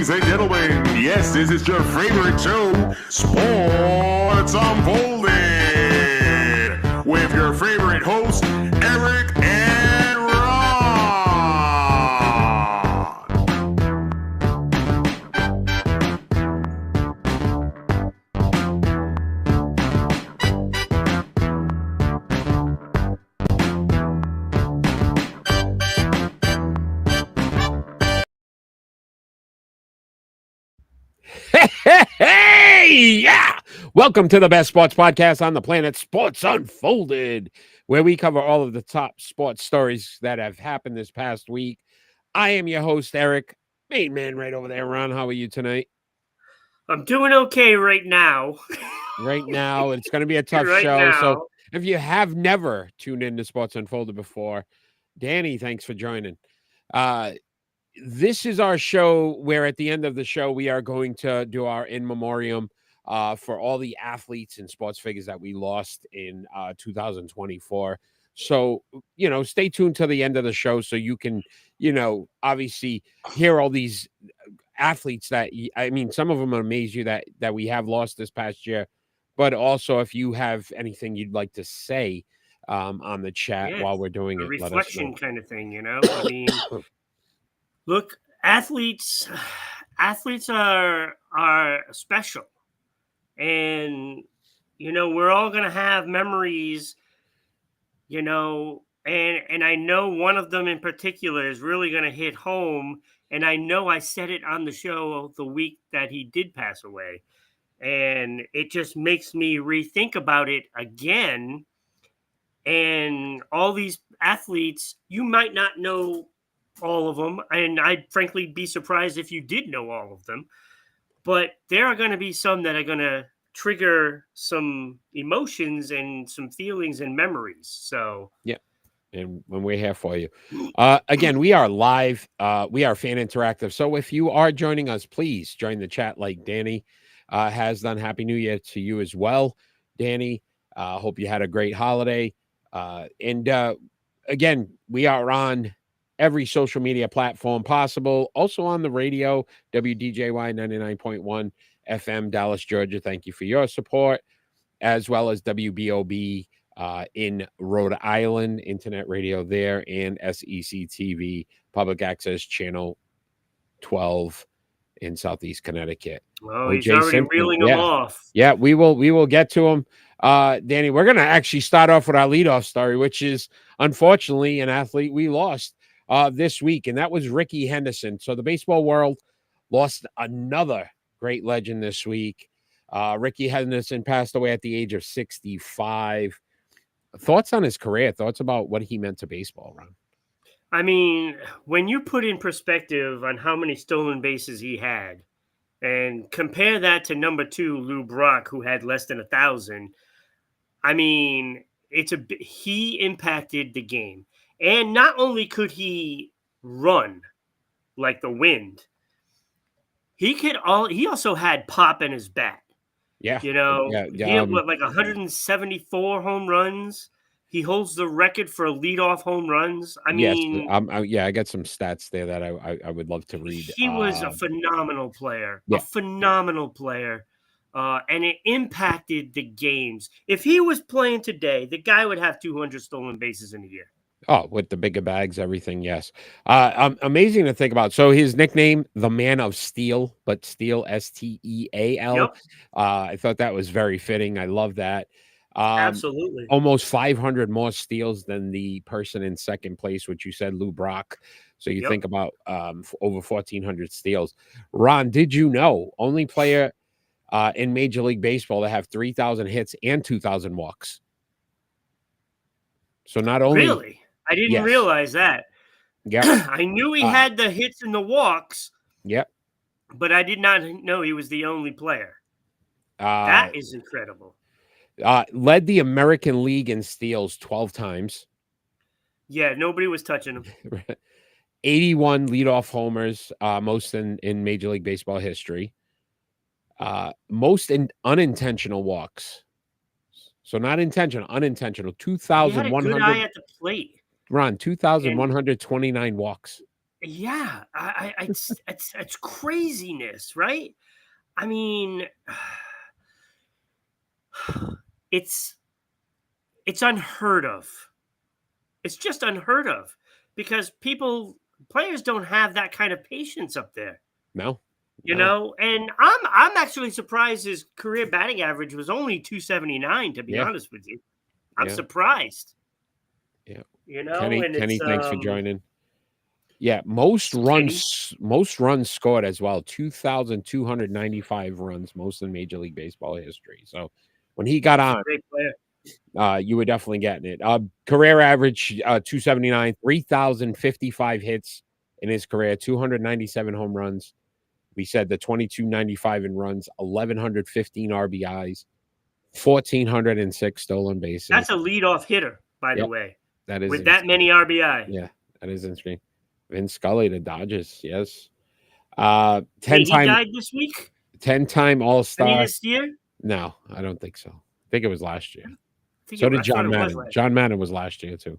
Ladies and gentlemen, yes, this is your favorite show, Sports Unfolded, with your favorite hosts, Eric and Ron. Hey, yeah! Welcome to the best sports podcast on the planet, Sports Unfolded, where we cover all of the top sports stories that have happened this past week. I am your host, Eric. Main man right over there, Ron. How are you tonight? I'm doing okay right now. Right now, it's going to be a tough Right show. now. So if you have never tuned into Sports Unfolded before, Danny, thanks for joining. This is our show where at the end of the show, we are going to do our in memoriam for all the athletes and sports figures that we lost in 2024. So, stay tuned to the end of the show so you can, obviously hear all these athletes that, some of them amaze you that we have lost this past year. But also, if you have anything you'd like to say on the chat while we're doing a it, reflection kind of thing, I mean, look, athletes are special, and we're all gonna have memories, and I know one of them in particular is really gonna hit home, and I know I said it on the show the week that he did pass away, and it just makes me rethink about it again. And all these athletes, you might not know all of them, and I'd frankly be surprised if you did know all of them, but there are going to be some that are going to trigger some emotions and some feelings and memories. So yeah, and when we're here for you again, we are live, we are fan interactive, so if you are joining us, please join the chat like Danny has done. Happy New Year to you as well, Danny. Hope you had a great holiday. And again, we are on every social media platform possible. Also on the radio, WDJY 99.1 FM, Dallas, Georgia. Thank you for your support, as well as WBOB in Rhode Island, internet radio there, and SEC TV, public access channel 12 in Southeast Connecticut. Oh, he's already reeling them off. Yeah, we will get to him. Danny, we're going to actually start off with our leadoff story, which is unfortunately an athlete we lost this week, and that was Rickey Henderson. So the baseball world lost another great legend this week. Rickey Henderson passed away at the age of 65. Thoughts on his career? Thoughts about what he meant to baseball, Ron? I mean, when you put in perspective on how many stolen bases he had, and compare that to number 2, Lou Brock, who had less than 1,000. I mean, he impacted the game. And not only could he run like the wind, he also had pop in his bat. Yeah. He had like 174 home runs. He holds the record for leadoff home runs. I mean, I got some stats there that I would love to read. He was a phenomenal player, and it impacted the games. If he was playing today, the guy would have 200 stolen bases in a year. Oh, with the bigger bags, everything, yes. Amazing to think about. So his nickname, the Man of Steel, but Steel, S-T-E-A-L. Yep. I thought that was very fitting. I love that. Absolutely. Almost 500 more steals than the person in second place, which you said, Lou Brock. So you think about over 1,400 steals. Ron, did you know only player in Major League Baseball to have 3,000 hits and 2,000 walks? So not only... Really? I didn't realize that. Yeah. I knew he had the hits and the walks. Yep. But I did not know he was the only player. That is incredible. Led the American League in steals 12 times. Yeah, nobody was touching him. 81 leadoff homers, most in Major League Baseball history. Most in unintentional walks. So not intentional, unintentional. 2,100. He had a good eye at the plate. Ron, 2,129 walks. Yeah, it's craziness, right? I mean, it's it's unheard of. It's just unheard of because players don't have that kind of patience up there, No, you no. know. And I'm actually surprised his career batting average was only 279. To be Yeah, honest with you, I'm yeah, surprised, yeah. you know. Kenny, And it's Kenny, thanks for joining. Yeah, Kenny. most runs scored as well. 2,295 runs, most in Major League Baseball history. So when he got He's a on, great player. you were definitely getting it. Career average 279, 3,055 hits in his career, 297 home runs. We said the 2,295 in runs, 1,115 RBIs, 1,406 stolen bases. That's a leadoff hitter, by the Yep, way, that is with that many RBI. Yeah, that is interesting. Vince Scully, the Dodgers, yes. Hey, 10 he time died this week. 10-time I mean, All-Star. this year. No, I don't think so. I think it was last year. I Did thought John it was Madden. last John Madden was last year too.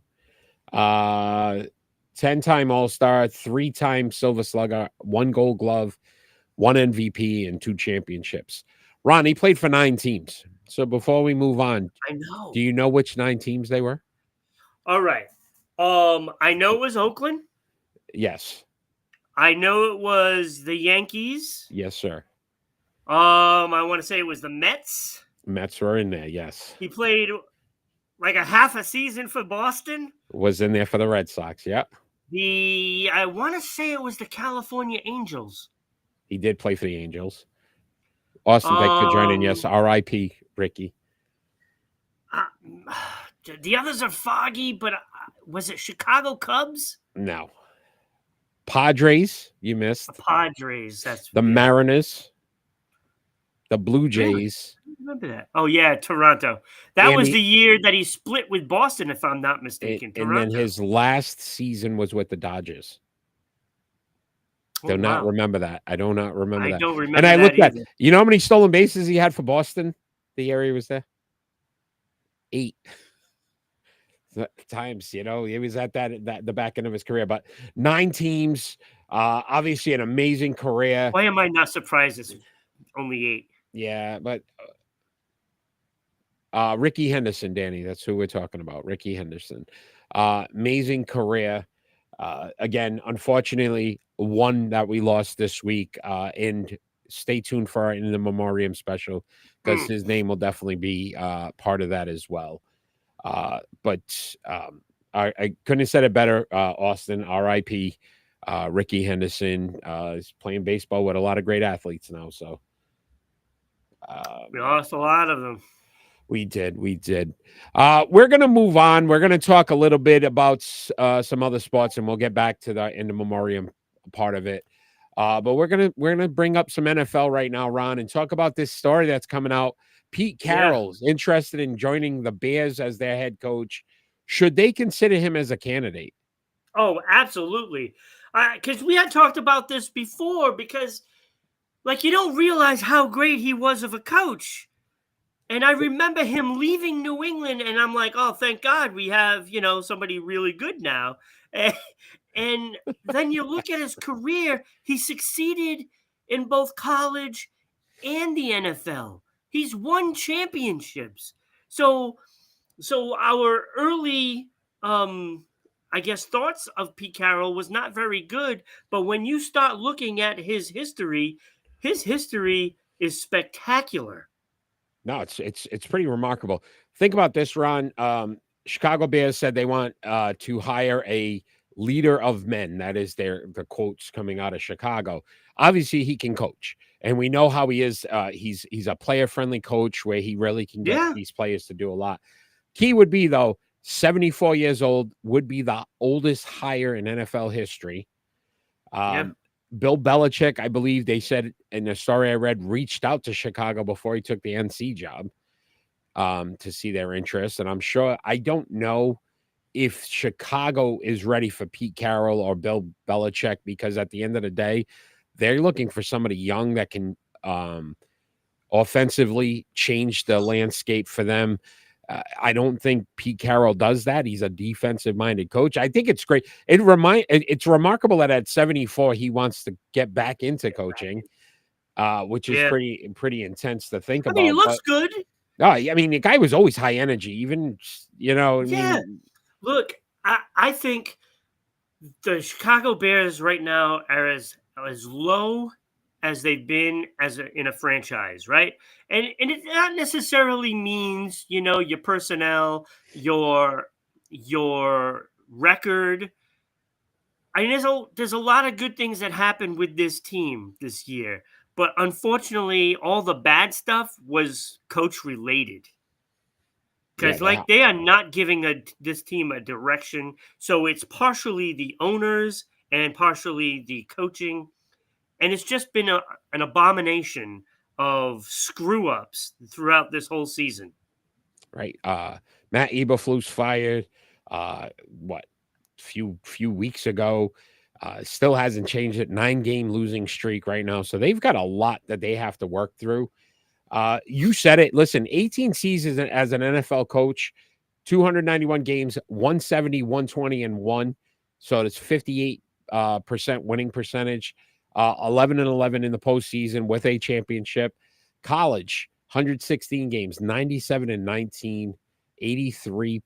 10-time All-Star, 3-time Silver Slugger, 1 Gold Glove, 1 MVP, and 2 championships. Ron, he played for 9 teams. So before we move on, I know. do you know which 9 teams they were? All right. I know it was Oakland. Yes. I know it was the Yankees. Yes, sir. I want to say it was the Mets. Mets were in there, yes. He played like a half a season for Boston. Was in there for the Red Sox, yep. I want to say it was the California Angels. He did play for the Angels. Austin, thanks for joining. Yes, R.I.P. Ricky. The others are foggy, but was it Chicago Cubs? No. Padres, you missed. The Padres. That's the Mariners. The Blue Jays. I remember that. Oh, yeah, Toronto. That was the year that he split with Boston, if I'm not mistaken. And then his last season was with the Dodgers. Do not remember that. I do not remember that. I don't remember and I looked at, either. you know how many stolen bases he had for Boston? The area was there? 8 times, you know, he was at the back end of his career, but 9 teams, obviously an amazing career. Why am I not surprised it's only 8? Yeah, but Ricky Henderson, Danny, that's who we're talking about. Ricky Henderson. Amazing career. Again, unfortunately, one that we lost this week. And stay tuned for our In the Memorium special because his name will definitely be part of that as well. But I couldn't have said it better. Austin, R.I.P. Ricky Henderson is playing baseball with a lot of great athletes now. So we lost a lot of them. We did. We're going to move on. We're going to talk a little bit about some other sports, and we'll get back to the In the Memoriam part of it. But we're gonna bring up some NFL right now, Ron, and talk about this story that's coming out. Pete Carroll's interested in joining the Bears as their head coach. Should they consider him as a candidate? Oh, absolutely. Because we had talked about this before. Because, like, you don't realize how great he was of a coach. And I remember him leaving New England, and I'm like, oh, thank God we have, somebody really good now. And then you look at his career, he succeeded in both college and the NFL. He's won championships. So our early, I guess, thoughts of Pete Carroll was not very good. But when you start looking at his history is spectacular. No, it's pretty remarkable. Think about this, Ron. Chicago Bears said they want to hire a leader of men. That is the quotes coming out of Chicago. Obviously, he can coach, and we know how he is. He's a player-friendly coach where he really can get these players to do a lot. Key would be, though, 74 years old, would be the oldest hire in NFL history. Bill Belichick, I believe they said in the story I read, reached out to Chicago before he took the NC job to see their interest. And I'm sure, I don't know if Chicago is ready for Pete Carroll or Bill Belichick, because at the end of the day, they're looking for somebody young that can offensively change the landscape for them. I don't think Pete Carroll does that. He's a defensive-minded coach. I think it's great. It's remarkable that at 74 he wants to get back into coaching, which is pretty intense to think I mean, he about. looks good. Oh, I mean, the guy was always high energy, even I mean, Look, I think the Chicago Bears right now are as low as they've been in a franchise, right? And it not necessarily means, your personnel, your record. I mean, there's a lot of good things that happened with this team this year, but unfortunately, all the bad stuff was coach related. Because they are not giving this team a direction. So it's partially the owners and partially the coaching. And it's just been an abomination of screw ups throughout this whole season. Right. Matt Eberflus fired few weeks ago. Still hasn't changed it. 9-game losing streak right now. So they've got a lot that they have to work through. You said it. Listen, 18 seasons as an NFL coach, 291 games, 170, 120, and 1. So it's 58% winning percentage. 11-11 in the postseason with a championship. College, 116 games, 97-19, 83%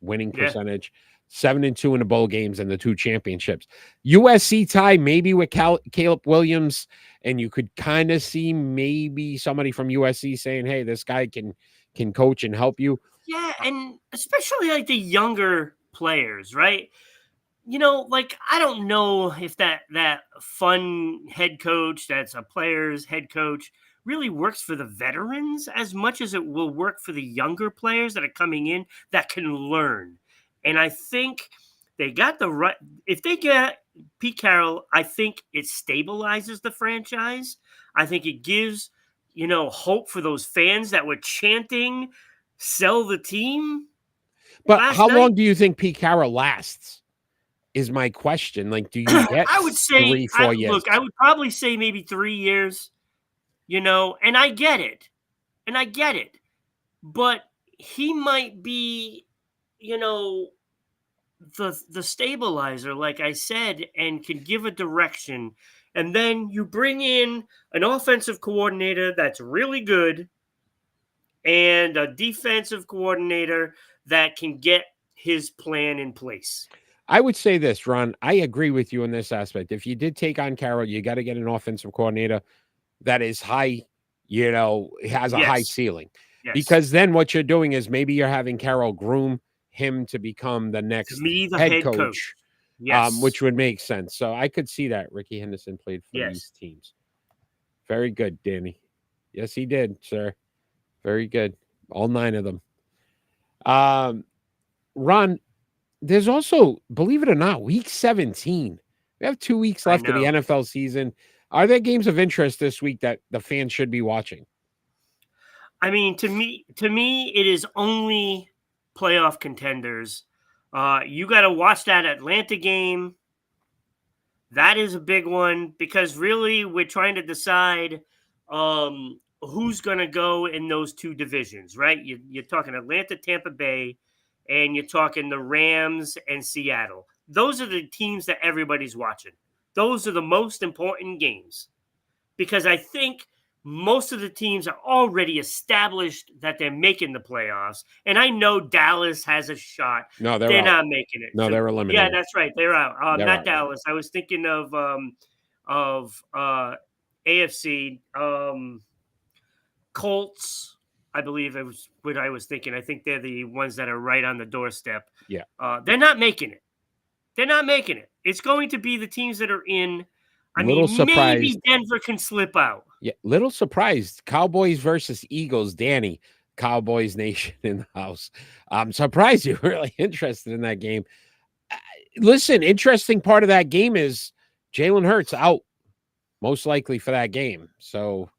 winning percentage. 7-2 in the bowl games and the 2 championships. USC tie maybe with Caleb Williams, and you could kind of see maybe somebody from USC saying, "Hey, this guy can coach and help you." Yeah, and especially like the younger players, right? I don't know if that fun head coach that's a player's head coach really works for the veterans as much as it will work for the younger players that are coming in that can learn. And I think they got the right. If they get Pete Carroll, I think it stabilizes the franchise. I think it gives, hope for those fans that were chanting, "Sell the team." But how long do you think Pete Carroll lasts? Is my question. Like, do you get I would say 3-4 years? Look, I would probably say maybe 3 years, and I get it. But he might be, the stabilizer, like I said, and can give a direction. And then you bring in an offensive coordinator that's really good and a defensive coordinator that can get his plan in place. I would say this, Ron. I agree with you in this aspect. If you did take on Carroll, you got to get an offensive coordinator that is high, has a high ceiling. Yes. Because then what you're doing is maybe you're having Carroll groom him to become the next head coach. Yes. Which would make sense. So I could see that. Ricky Henderson played for these teams. Very good, Danny. Yes, he did, sir. Very good. All 9 of them. Ron, there's also, believe it or not, week 17. We have 2 weeks left of the NFL season. Are there games of interest this week that the fans should be watching? I mean, to me, it is only playoff contenders. You got to watch that Atlanta game. That is a big one because really we're trying to decide who's going to go in those 2 divisions, right? You're talking Atlanta, Tampa Bay, and you're talking the Rams and Seattle. Those are the teams that everybody's watching. Those are the most important games because I think most of the teams are already established that they're making the playoffs. And I know Dallas has a shot. No, they're not making it. No, they're eliminated. Yeah, that's right. They're out. Not out. Dallas. I was thinking of AFC Colts. I believe it was what I was thinking. I think they're the ones that are right on the doorstep. Yeah. They're not making it. It's going to be the teams that are in. Surprised. Maybe Denver can slip out. Yeah, little surprised. Cowboys versus Eagles. Danny, Cowboys Nation in the house. I'm surprised you're really interested in that game. Listen, interesting part of that game is Jalen Hurts out, most likely for that game. So,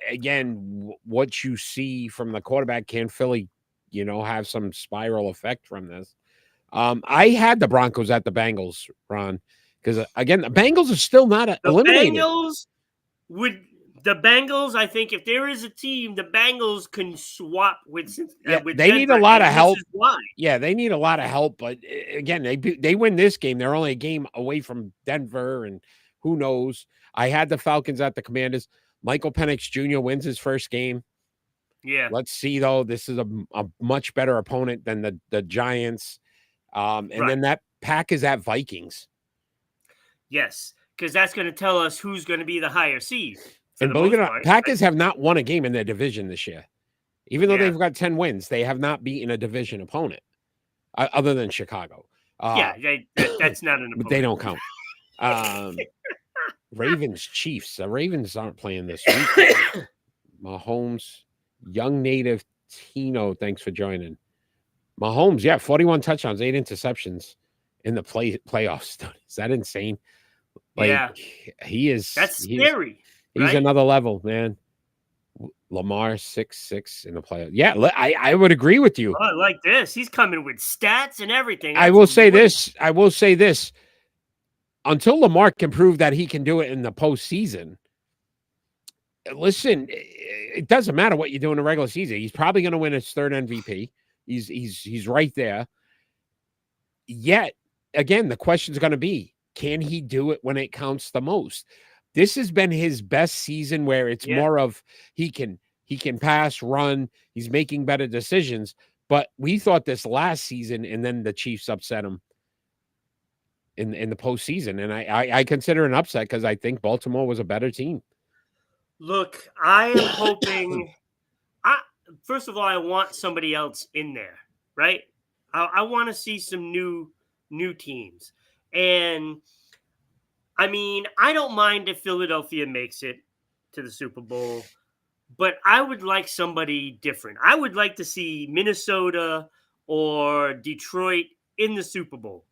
again, what you see from the quarterback, can Philly, have some spiral effect from this? I had the Broncos at the Bengals, Ron, because, again, the Bengals are still not eliminated. The Bengals, I think, if there is a team, the Bengals can swap with. With they need a Denver, lot of and help. This is why. Yeah, they need a lot of help. But again, they win this game. They're only a game away from Denver, and who knows? I had the Falcons at the Commanders. Michael Penix Jr. wins his first game. Yeah. Let's see, though. This is a much better opponent than the Giants. And then that Packers at Vikings. Yes, because that's going to tell us who's going to be the higher seed. And believe it or not, Packers have not won a game in their division this year. Even though they've got 10 wins, they have not beaten a division opponent other than Chicago. That's not an opponent. They don't count. Ravens, Chiefs. The Ravens aren't playing this week. Mahomes, young native Tino, thanks for joining. Mahomes, 41 touchdowns, 8 interceptions in the playoffs. Is that insane? He is. That's scary. He's another level, man. Lamar 6'6" in the playoffs. Yeah, I would agree with you. Oh, I like this. He's coming with stats and everything. I will say this. Until Lamar can prove that he can do it in the postseason, listen, it doesn't matter what you do in the regular season. He's probably going to win his third MVP. He's right there. Yet, again, the question is going to be, can he do it when it counts the most? This has been his best season where it's more of he can pass, run, he's making better decisions. But we thought this last season, and then the Chiefs upset him in the postseason. And I consider an upset because I think Baltimore was a better team. Look, I am hoping first of all, I want somebody else in there, right? I want to see some new teams. And I mean, I don't mind if Philadelphia makes it to the Super Bowl, but I would like somebody different. I would like to see Minnesota or Detroit in the Super Bowl.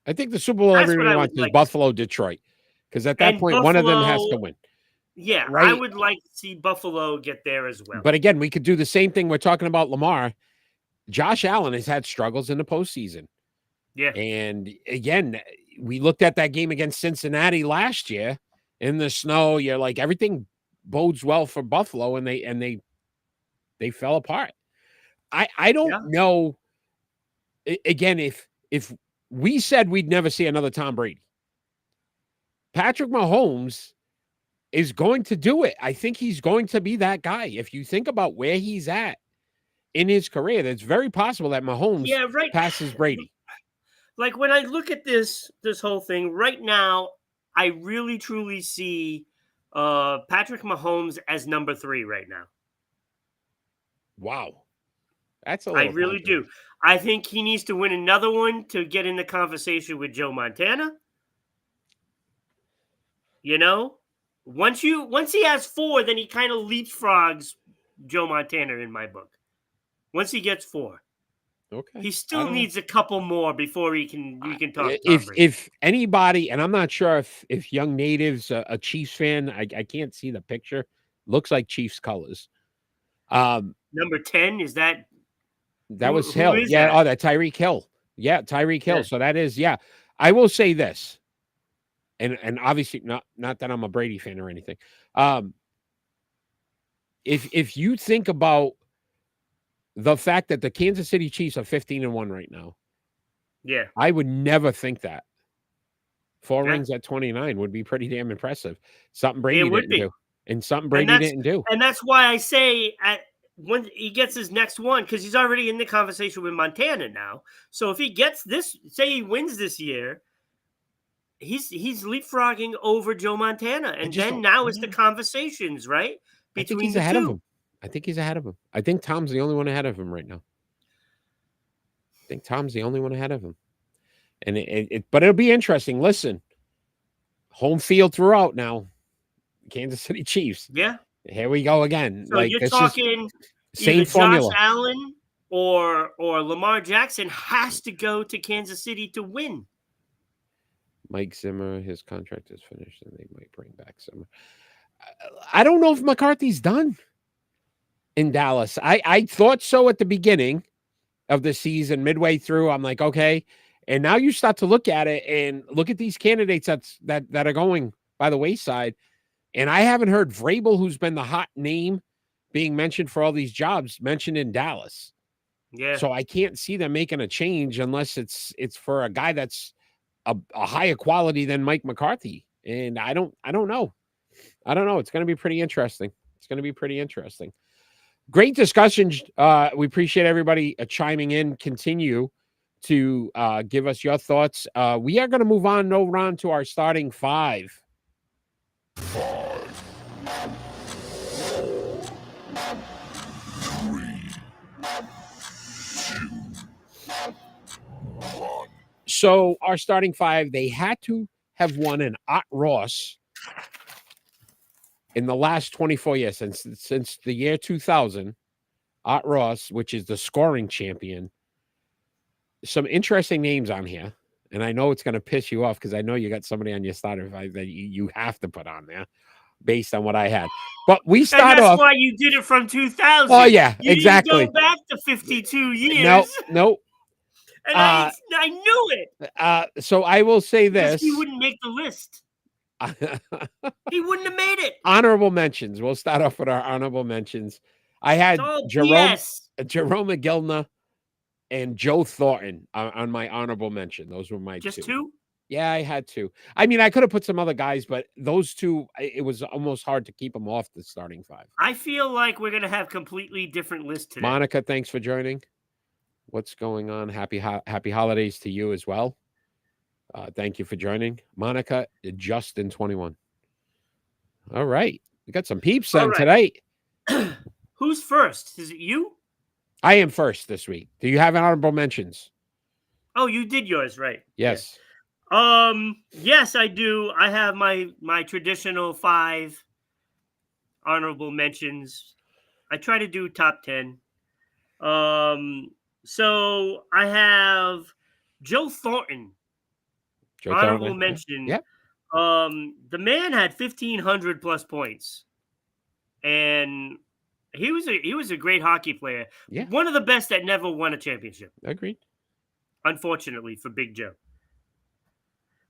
I think the Super Bowl everybody wants is Buffalo, Detroit, because at that point, one of them has to win. Yeah, right? I would like to see Buffalo get there as well. But again, we could do the same thing. We're talking about Lamar. Josh Allen has had struggles in the postseason. Yeah. And again, we looked at that game against Cincinnati last year in the snow. You're like, everything bodes well for Buffalo, and they fell apart. I don't know. Again, if we said we'd never see another Tom Brady, Patrick Mahomes is going to do it. I think he's going to be that guy. If you think about where he's at in his career, it's very possible that Mahomes passes Brady. Like when I look at this whole thing right now, I really truly see Patrick Mahomes as number 3 right now. Wow. That's I really do. I think he needs to win another one to get in the conversation with Joe Montana. You know, once he has 4, then he kind of leapfrogs Joe Montana in my book. Once he gets 4. Okay. He still needs a couple more before we can talk. If anybody, and I'm not sure if Young Native's a Chiefs fan, I can't see the picture. Looks like Chiefs colors. Number 10 is that? That was Hill. Yeah. That? Oh, that Tyreek Hill. Yeah, Tyreek Hill. Yeah. So that is, I will say this, and obviously not that I'm a Brady fan or anything. If you think about the fact that the Kansas City Chiefs are 15-1 right now, I would never think that 4 rings at 29 would be pretty damn impressive. Something Brady didn't do, and something Brady didn't do. And that's why I say when he gets his next one, because he's already in the conversation with Montana now. So if he gets this, say he wins this year, he's leapfrogging over Joe Montana, and then now it's the conversations, right? I think he's ahead of him. I think he's ahead of him. I think Tom's the only one ahead of him right now. I think Tom's the only one ahead of him. And but it'll be interesting. Listen, home field throughout now. Kansas City Chiefs. Yeah. Here we go again. So you're talking same formula. Josh Allen or Lamar Jackson has to go to Kansas City to win. Mike Zimmer, his contract is finished, and they might bring back Zimmer. I don't know if McCarthy's done in Dallas. I thought so at the beginning of the season, midway through. I'm like, okay. And now you start to look at it and look at these candidates that are going by the wayside. And I haven't heard Vrabel, who's been the hot name being mentioned for all these jobs, mentioned in Dallas. Yeah. So I can't see them making a change unless it's for a guy that's a higher quality than Mike McCarthy. And I don't know. It's going to be pretty interesting. Great discussion. We appreciate everybody chiming in. Continue to give us your thoughts. We are going to move on, Ron, to our starting five. So our starting five, they had to have won an Ott Ross in the last 24 years, since the year 2000. Ott Ross, which is the scoring champion. Some interesting names on here, and I know it's going to piss you off because I know you got somebody on your starter five that you have to put on there based on what I had. But we start that's off. why you did it from 2000. Oh yeah, you exactly. Didn't go back to 52 years. No. And I knew it. So I will say this: he wouldn't make the list. He wouldn't have made it. Honorable mentions. We'll start off with our honorable mentions. I had Jerome McGillna and Joe Thornton on my honorable mention. Those were my just two. Yeah, I had two. I mean, I could have put some other guys, but those two, it was almost hard to keep them off the starting five. I feel like we're going to have completely different lists today. Monica, thanks for joining. What's going on? Happy holidays to you as well. Thank you for joining. Monica, Justin 21. All right. We got some peeps on today. Who's first? Is it you? I am first this week. Do you have honorable mentions? Oh, you did yours, right? Yes. Yeah. Yes, I do. I have my traditional 5 honorable mentions. I try to do top 10. So I have Joe Thornton. Honorable mention. Yeah. The man had 1,500 plus points, and he was a great hockey player. Yeah. One of the best that never won a championship. Agreed. Unfortunately for Big Joe.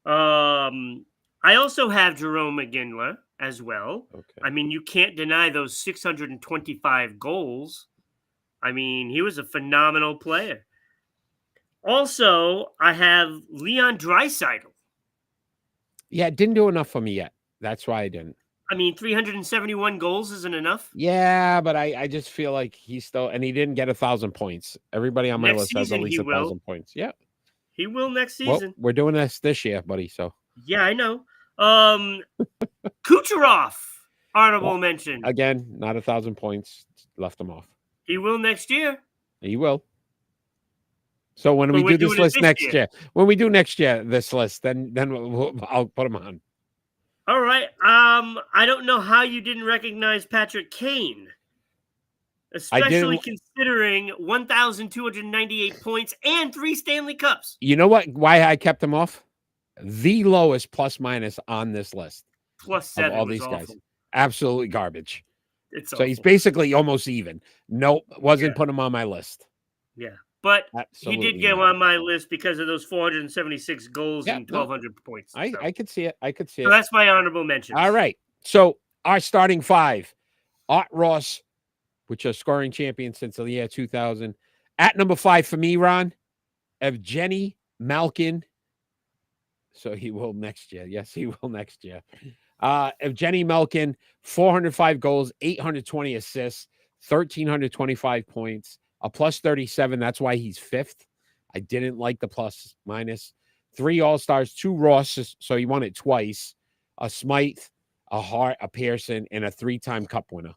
I also have Jerome McGinley as well. Okay. I mean, you can't deny those 625 goals. I mean, he was a phenomenal player. Also, I have Leon Draisaitl. Yeah, it didn't do enough for me yet. That's why I didn't. I mean, 371 goals isn't enough. Yeah, but I just feel like he's still, and he didn't get 1,000 points. Everybody on my list has at least 1,000 points. Yeah. He will next season. Well, we're doing this year, buddy. So yeah, I know. Kucherov, honorable mention. Again, not 1,000 points. Left him off. He will next year. He will. So when we do this list next year, when we do next year this list, then I'll put him on. All right. I don't know how you didn't recognize Patrick Kane, especially considering 1,298 points and 3 Stanley Cups. You know what? Why I kept him off? The lowest plus minus on this list. +7 of all these guys. Absolutely garbage. It's so awful. He's basically almost even. Nope, wasn't putting him on my list. Yeah. But Absolutely he did get on my list because of those 476 goals and 1,200 points. I could see it. So that's my honorable mention. All right. So our starting 5, Ott Ross, which are scoring champion since the year 2000. At number 5 for me, Ron, Evgeny Malkin. So he will next year. Yes, he will next year. Evgeny Malkin, 405 goals, 820 assists, 1,325 points. A +37. That's why he's 5th. I didn't like the plus minus. 3 All-Stars, 2 Rosses, so he won it twice. A Smythe, a Hart, a Pearson, and a 3-time Cup winner.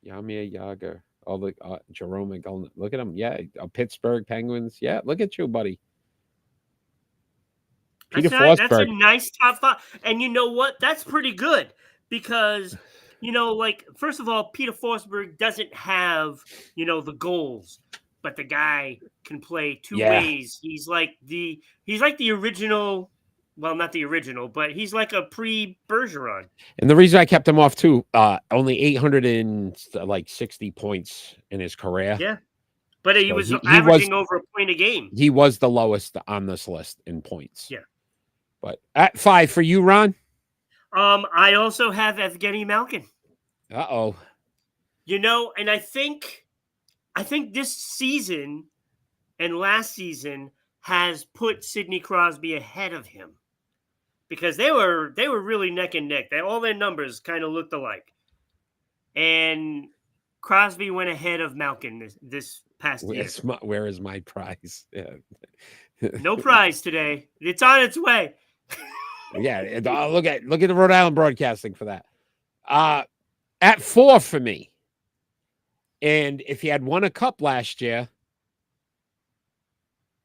Yamir Yager. Oh, look, Jerome McGillna. Look at him. Yeah, Pittsburgh Penguins. Yeah, look at you, buddy. That's a nice top 5. And you know what? That's pretty good because... You know, like, first of all, Peter Forsberg doesn't have, the goals, but the guy can play 2 ways. He's like the original, well, not the original, but he's like a pre-Bergeron. And the reason I kept him off too, only 860 points in his career. Yeah, but he was averaging over a point a game. He was the lowest on this list in points. Yeah. But at 5 for you, Ron? I also have Evgeny Malkin. Uh-oh. And I think this season and last season has put Sidney Crosby ahead of him because they were really neck and neck. All their numbers kind of looked alike, and Crosby went ahead of Malkin this past year. Where is my prize? Yeah. No prize today. It's on its way. Yeah, look at the Rhode Island Broadcasting for that. At 4 for me. And if he had won a cup last year,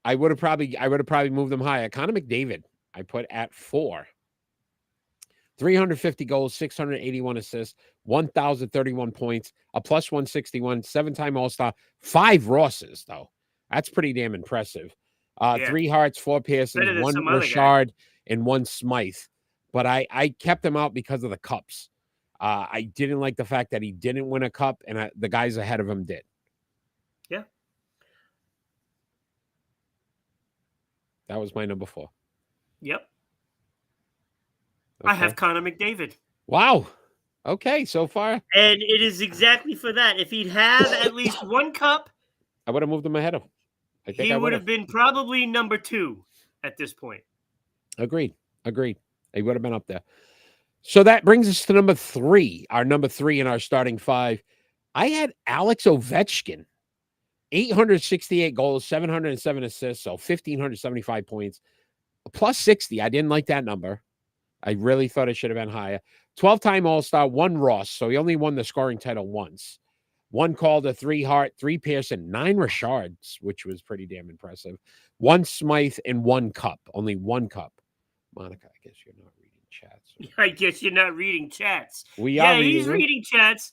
I would have probably moved him higher. Connor McDavid, I put at 4. 350 goals, 681 assists, 1,031 points, a plus 161, 7-time All-Star, 5 Rosses, though. That's pretty damn impressive. 3 Hearts, 4 Pearsons, 1 Richard, and 1 Smythe. But I kept him out because of the cups. I didn't like the fact that he didn't win a cup, and the guys ahead of him did. Yeah. That was my number 4. Yep. Okay. I have Connor McDavid. Wow. Okay, so far. And it is exactly for that. If he'd have at least 1 cup, I would have moved him ahead of him. He would have been probably number 2 at this point. Agreed. He would have been up there. So that brings us to number 3, our number 3 in our starting 5. I had Alex Ovechkin, 868 goals, 707 assists, so 1,575 points, plus 60. I didn't like that number. I really thought it should have been higher. 12-time All-Star, 1 Ross, so he only won the scoring title once. 1 Calder, 3 Hart, 3 Pearson, 9 Richards, which was pretty damn impressive. 1 Smythe, and 1 Cup. Only 1 Cup. Monica, I guess you're not reading chats. I guess you're not reading chats. He's reading chats.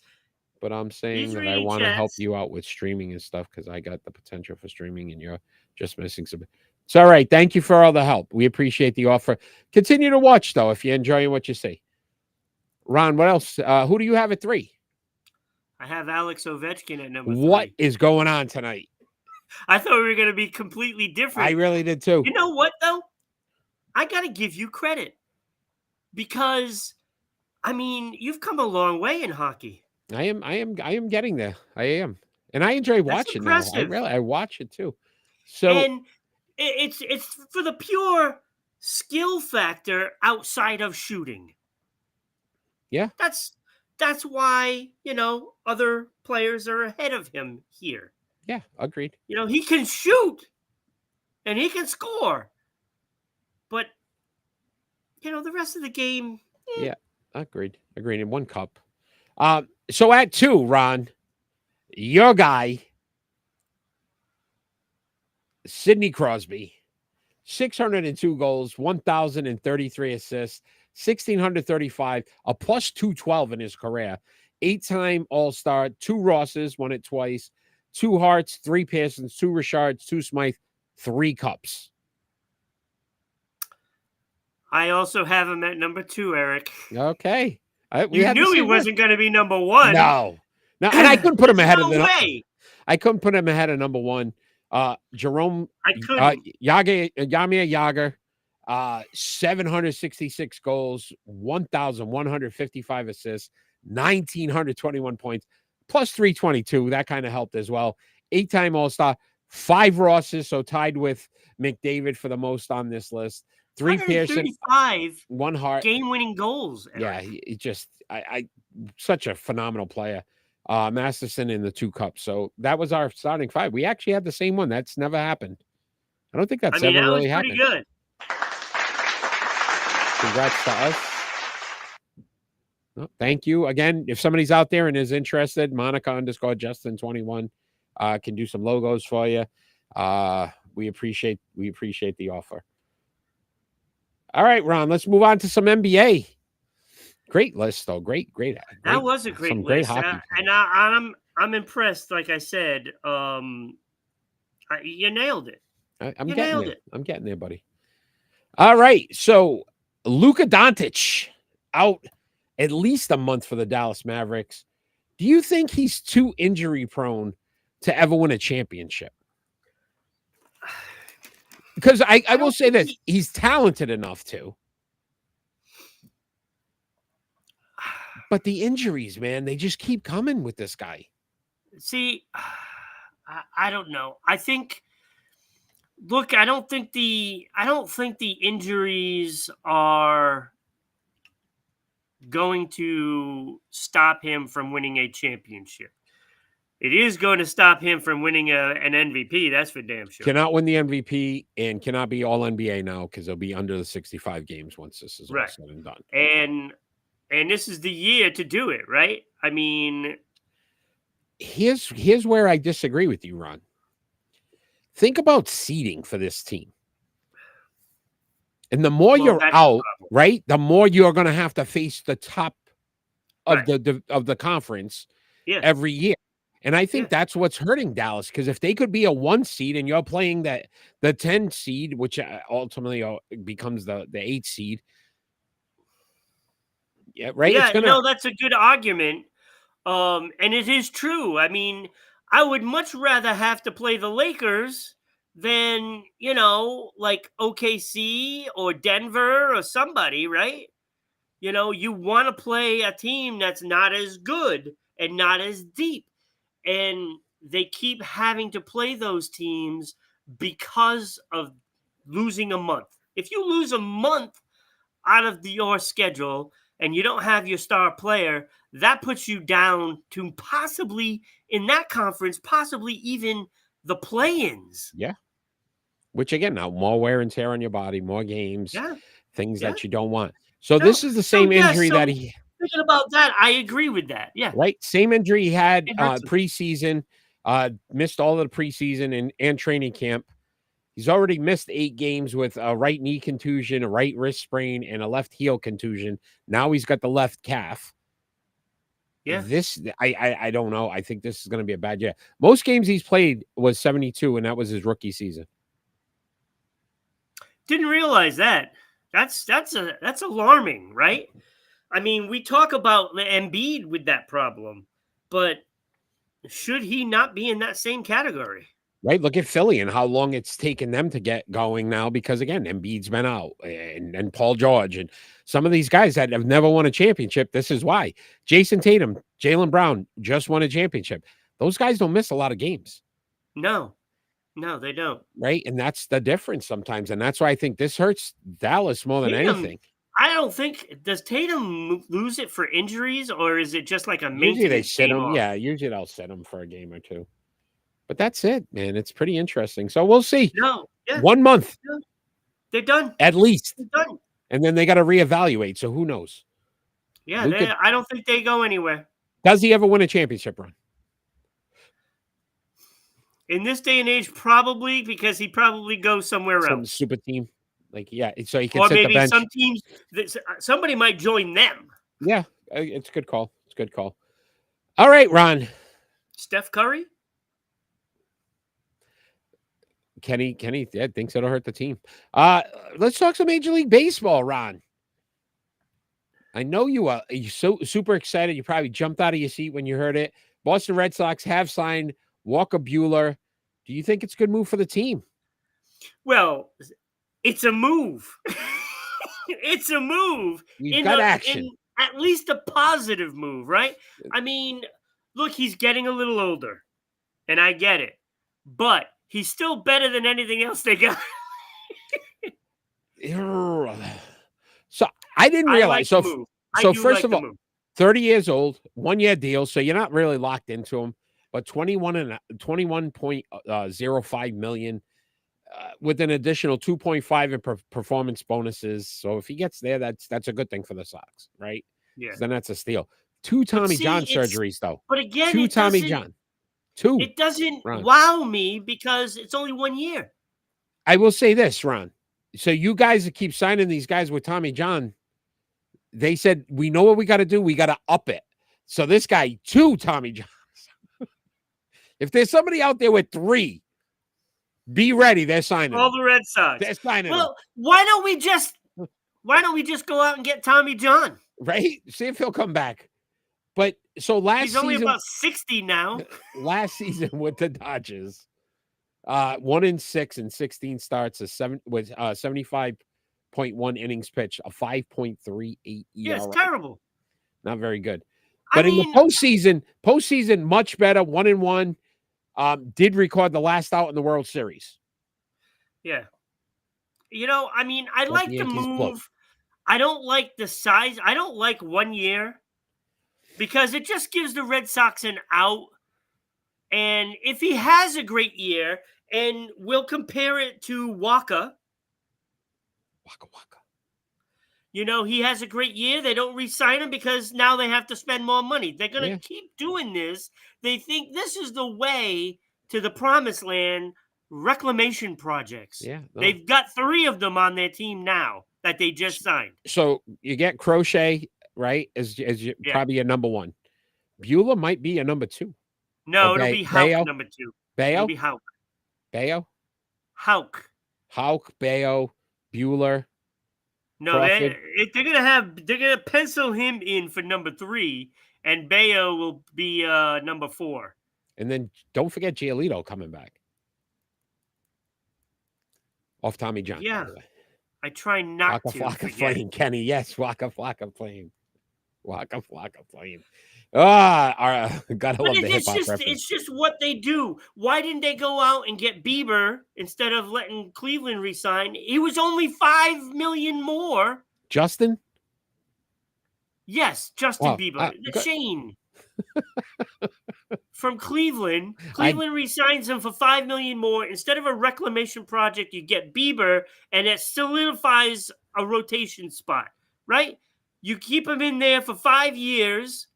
But I'm saying that I want to help you out with streaming and stuff because I got the potential for streaming and you're just missing some. It's all right. Thank you for all the help. We appreciate the offer. Continue to watch, though, if you're enjoying what you see. Ron, what else? Who do you have at 3? I have Alex Ovechkin at number 3. What is going on tonight? I thought we were going to be completely different. I really did, too. You know what, though? I got to give you credit because, I mean, you've come a long way in hockey. I am getting there. I am. And I enjoy watching now. I watch it, too. So, and it's for the pure skill factor outside of shooting. Yeah. That's why, other players are ahead of him here. Yeah, agreed. He can shoot and he can score. But, the rest of the game. Yeah, agreed. In 1 cup. So at 2, Ron, your guy, Sidney Crosby, 602 goals, 1,033 assists, 1,635, a plus 212 in his career, 8-time All-Star, 2 Rosses, won it twice, 2 Hearts, 3 Pearsons, 2 Richards, 2 Smythe, 3 Cups. I also have him at number 2, Eric. Okay. You knew he wasn't going to be number 1. No, and I couldn't put him ahead of the. Way. I couldn't put him ahead of number 1. Jerome. I couldn't. Jaromir Jagr, 766 goals, 1,155 assists, 1,921 points, plus 322. That kind of helped as well. 8-time All-Star, 5 Rosses, so tied with McDavid for the most on this list. 3 Pearson, 1 Hart, game-winning goals. Eric. Yeah, he just such a phenomenal player. Masterson in the 2 Cups. So that was our starting 5. We actually had the same one. That's never happened. I don't think that's ever really happened. Pretty good. Congrats to us. Well, thank you again. If somebody's out there and is interested, Monica_Justin21 can do some logos for you. We appreciate the offer. All right, Ron, let's move on to some NBA. Great list, though. Great. That was a great list. Great hockey and I'm impressed. Like I said, you nailed it. I'm getting there, buddy. All right, so Luka Doncic out at least a month for the Dallas Mavericks. Do you think he's too injury prone to ever win a championship? Because I will say this, he's talented enough to. But the injuries, man, they just keep coming with this guy. See, I don't know. I think. Look, I don't think the injuries are going to stop him from winning a championship. It is going to stop him from winning an MVP. That's for damn sure. Cannot win the MVP and cannot be all NBA now because they'll be under the 65 games once this is all said and done. And this is the year to do it, right? I mean, here's where I disagree with you, Ron. Think about seeding for this team. And the more you're out, right, the more you're going to have to face the top of the conference every year. And I think that's what's hurting Dallas, because if they could be a 1 seed and you're playing the 10 seed, which ultimately becomes the 8 seed. Yeah, right. Yeah, that's a good argument. And it is true. I mean, I would much rather have to play the Lakers than, like OKC or Denver or somebody, right? You want to play a team that's not as good and not as deep. And they keep having to play those teams because of losing a month. If you lose a month out of your schedule and you don't have your star player, that puts you down to possibly in that conference, possibly even the play-ins. Yeah. Which again, now more wear and tear on your body, more games, things that you don't want. So this is the same injury that he. Thinking about that, I agree with that. Yeah. Right. Same injury he had preseason, missed all of the preseason and training camp. He's already missed 8 games with a right knee contusion, a right wrist sprain, and a left heel contusion. Now he's got the left calf. Yeah. I don't know. I think this is going to be a bad year. Most games he's played was 72, and that was his rookie season. Didn't realize that. That's alarming, right? I mean, we talk about Embiid with that problem, but should he not be in that same category? Right. Look at Philly and how long it's taken them to get going now, because again, Embiid's been out and Paul George and some of these guys that have never won a championship. This is why. Jason Tatum, Jaylen Brown just won a championship. Those guys don't miss a lot of games. No, they don't. Right. And that's the difference sometimes. And that's why I think this hurts Dallas more than anything. I don't think, does Tatum lose it for injuries, or is it just like a maintenance? Usually they sit him. Yeah, usually they'll sit him for a game or two. But that's it, man. It's pretty interesting. So we'll see. 1 month. Yeah. They're done. At least. They're done. And then they got to reevaluate. So who knows? Yeah, I don't think they go anywhere. Does he ever win a championship run? In this day and age, probably, because he probably goes somewhere else. Some super team. Like, so he can or sit maybe the bench. Some teams, somebody might join them. Yeah, it's a good call. It's a good call. All right, Ron. Steph Curry? Kenny thinks it'll hurt the team. Let's talk some Major League Baseball, Ron. I know you're so super excited. You probably jumped out of your seat when you heard it. Boston Red Sox have signed Walker Buehler. Do you think it's a good move for the team? Well, it's a move. It's a move. You've got action. At least a positive move, right? I mean, look, he's getting a little older, and I get it. But he's still better than anything else they got. So I didn't realize. So first of all, 30 years old, 1 year deal. So you're not really locked into him, but 21.05 million with an additional 2.5 in performance bonuses. So if he gets there, that's a good thing for the Sox, right? Yeah. Then that's a steal. 2 Tommy John surgeries though. But again, 2 Tommy John. 2. It doesn't wow me because it's only 1 year. I will say this, Ron. So you guys that keep signing these guys with Tommy John, they said, we know what we got to do. We got to up it. So this guy, 2 Tommy Johns. If there's somebody out there with 3, be ready. They're signing. All the Red Sox. They're signing. Well, why don't we just go out and get Tommy John? Right? See if he'll come back. But so he's only about 60 now. Last season with the Dodgers, 1-6 and 16 starts, with 75.1 innings pitched, a 5.38 ERA. Yeah, it's terrible. Not very good. But in the postseason, much better. 1-1. Did record the last out in the World Series. Yeah. I mean, I But like the the Yankees blew. move. I don't like the size. I don't like 1 year because it just gives the Red Sox an out. And if he has a great year, and we'll compare it to Waka, Waka waka. he has a great year. They don't re-sign him because now they have to spend more money. They're going to Yeah. keep doing this. They think this is the way to the promised land, reclamation projects. Yeah. No. They've got 3 of them on their team now that they just signed. So you get Crochet, right, as probably a number 1. Bueller might be a number 2. No, Okay, it'll be Houck Bayo? number 2. Bayo? It'll be Houck. Bayo? Houck. Houck, Bayo, Bueller. No, they're gonna pencil him in for number 3, and Bayo will be number 4. And then don't forget Giolito coming back. Off Tommy John. Yeah. By the way. I try not Waka to. Flocka playing, Kenny. Yes, Waka Flocka playing. Waka Flocka playing. Gotta love the hip hop reference. It's just what they do. Why didn't they go out and get Bieber instead of letting Cleveland resign? He was only $5 million more. Justin? Yes, Justin Wow. Bieber. Shane. From Cleveland. Cleveland resigns him for $5 million more. Instead of a reclamation project, you get Bieber, and it solidifies a rotation spot, right? You keep him in there for 5 years.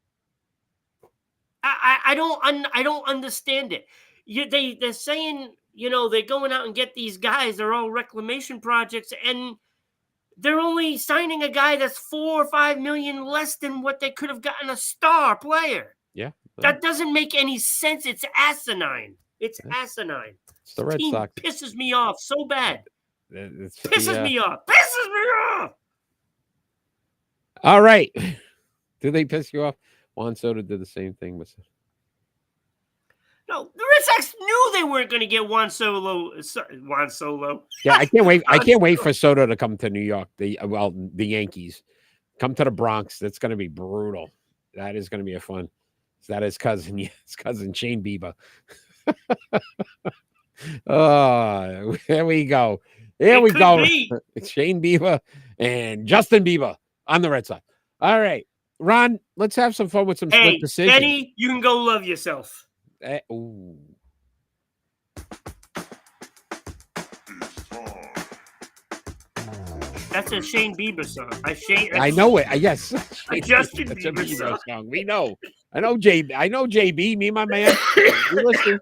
I don't understand it. They're saying, they're going out and get these guys. They're all reclamation projects, and they're only signing a guy that's $4 or $5 million less than what they could have gotten a star player. Yeah. That doesn't make any sense. It's asinine. It's asinine. It's the Red Sox. Pisses me off so bad. Pisses me off. Pisses me off. All right. Do they piss you off? Juan Soto did the same thing. No, the Red Sox knew they weren't going to get Juan Solo. Yeah, I can't wait. I can't wait for Soto to come to New York. The Yankees come to the Bronx. That's going to be brutal. That is going to be a fun. Is that his cousin? Yeah, his cousin Shane Bieber. Oh, there we go. There we go. Shane Bieber and Justin Bieber on the Red Sox. All right. Ron, let's have some fun with some split decisions. Kenny, you can go love yourself. Ooh. That's a Shane Bieber song. I know it. Yes. A Justin Bieber song. We know. I know JB. Me and my man. You listen.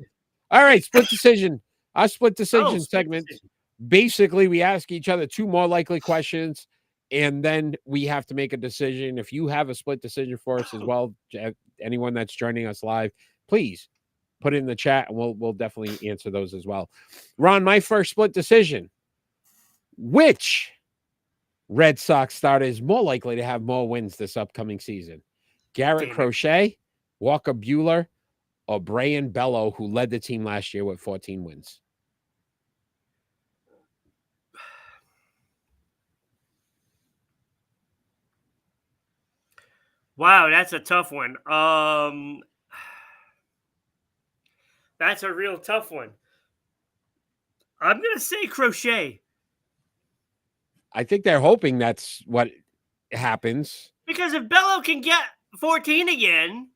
All right. Split decision. Our split decision segment. Basically, we ask each other 2 more likely questions, and then we have to make a decision. If you have a split decision for us as well, anyone that's joining us live, please put it in the chat, and we'll definitely answer those as well. Ron, my first split decision. Which Red Sox starter is more likely to have more wins this upcoming season? Garrett Crochet, Walker Bueller, or Brayan Bello, who led the team last year with 14 wins? Wow, that's a tough one. That's a real tough one. I'm going to say Crochet. I think they're hoping that's what happens. Because if Bello can get 14 again,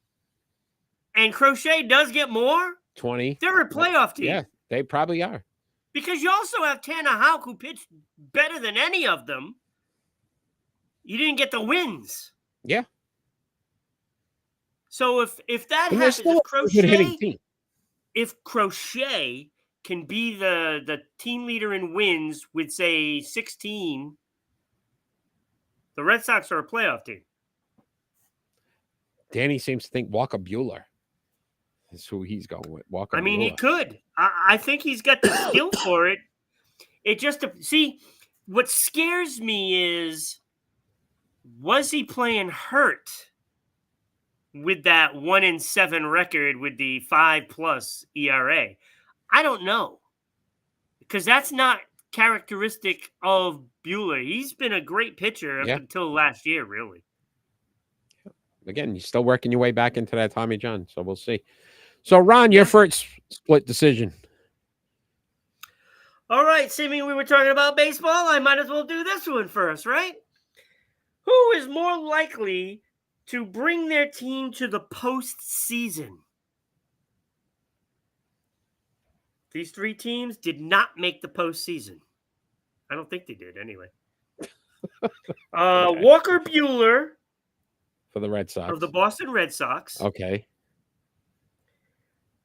and Crochet does get more, 20, they're a playoff team. Yeah, they probably are. Because you also have Tanner Houck, who pitched better than any of them. You didn't get the wins. Yeah. So if that happens, if Crochet can be the team leader in wins with, say, 16, the Red Sox are a playoff team. Danny seems to think Walker Bueller is who he's going with. Walker Bueller. He could. I think he's got the skill for it. It just see what scares me is, was he playing hurt with that 1-7 record with the 5+ ERA? I don't know, because that's not characteristic of Bueller. He's been a great pitcher up until last year, really. again, you're still working your way back into that Tommy John. So we'll see. So, Ron, your first split decision. All right, seeming we were talking about baseball, I might as well do this one first, right? Who is more likely to bring their team to the postseason? These three teams did not make the postseason. I don't think they did anyway. Okay. Walker Buehler For the Red Sox. of the Boston Red Sox. Okay.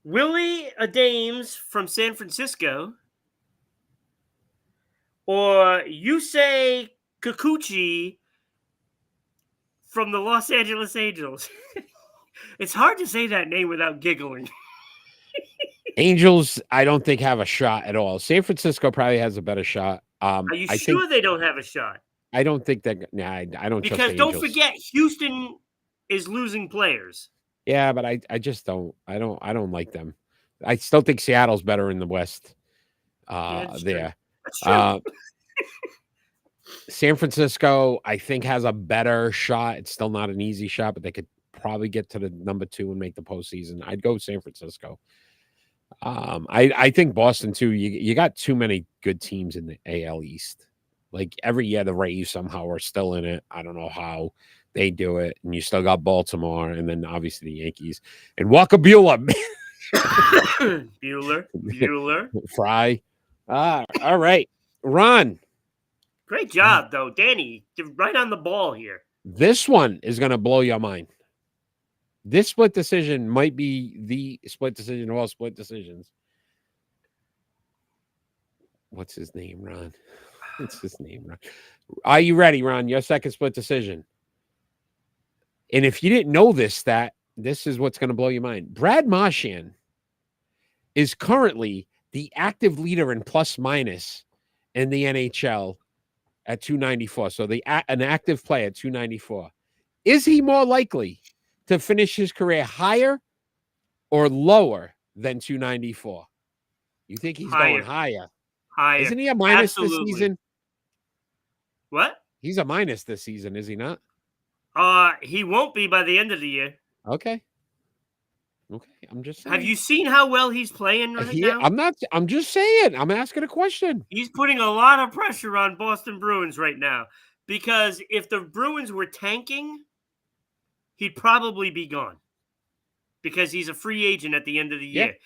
Willie Adames from San Francisco. Or Yusei Kikuchi from the Los Angeles Angels. It's hard to say that name without giggling. Angels, I don't think have a shot at all. San Francisco probably has a better shot. Are you sure they don't have a shot? I don't think that. Nah, I don't. Because trust the don't Angels. forget, Houston is losing players. Yeah, but I just don't. I don't like them. I still think Seattle's better in the West. That's There. True. That's true. San Francisco, I think, has a better shot. It's still not an easy shot, but they could probably get to the number 2 and make the postseason. I'd go San Francisco. I think Boston too. You got too many good teams in the AL East. Like every year, the Rays somehow are still in it. I don't know how they do it. And you still got Baltimore, and then obviously the Yankees and Walker Buehler. Bueller. Fry. All right, Ron. Great job, though, Danny. You're right on the ball here. This one is going to blow your mind. This split decision might be the split decision of all split decisions. What's his name, Ron? What's his name, Ron? Are you ready, Ron? Your second split decision. And if you didn't know this, that this is what's going to blow your mind. Brad Marchand is currently the active leader in plus minus in the NHL at 294. So an active player at 294. Is he more likely to finish his career higher or lower than 294? You think he's going higher? Higher. Isn't he a minus Absolutely. this season? What? He's a minus this season, is he not? He won't be by the end of the year. Okay. I'm just saying. Have you seen how well he's playing right now? I'm just saying. I'm asking a question. He's putting a lot of pressure on Boston Bruins right now because if the Bruins were tanking, he'd probably be gone because he's a free agent at the end of the year.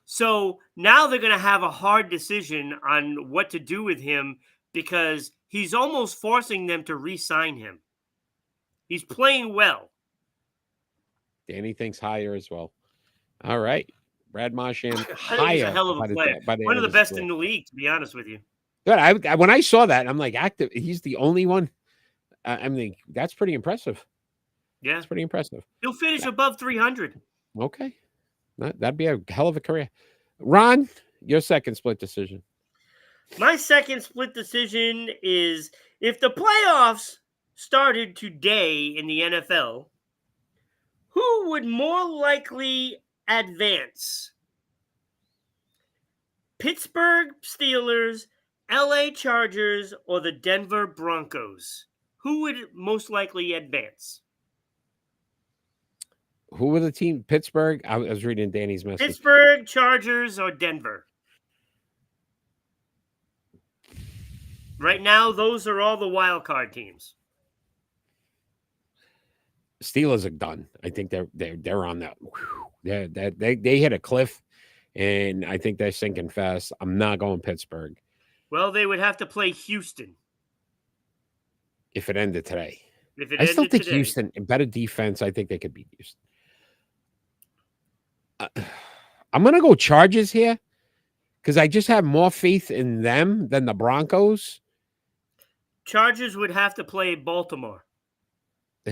So now they're going to have a hard decision on what to do with him because he's almost forcing them to re-sign him. He's playing well. Danny thinks higher as well. All right. Brad Marchand higher. He's a hell of a player. One of the best in the league, to be honest with you. Good. When I saw that, I'm like, active. He's the only one. I mean, that's pretty impressive. Yeah. That's pretty impressive. He'll finish above 300. Okay. That'd be a hell of a career. Ron, your second split decision. My second split decision is if the playoffs started today in the NFL, who would more likely advance? Pittsburgh Steelers, LA Chargers, or the Denver Broncos? Who would most likely advance? Who were the team? Pittsburgh? I was reading Danny's message. Pittsburgh, Chargers, or Denver? Right now, those are all the wild card teams. Steelers are done. I think they're on that. They hit a cliff, and I think they're sinking fast. I'm not going Pittsburgh. Well, they would have to play Houston if it ended today. I still think today, Houston, better defense. I think they could beat Houston. I'm gonna go Chargers here because I just have more faith in them than the Broncos. Chargers would have to play Baltimore,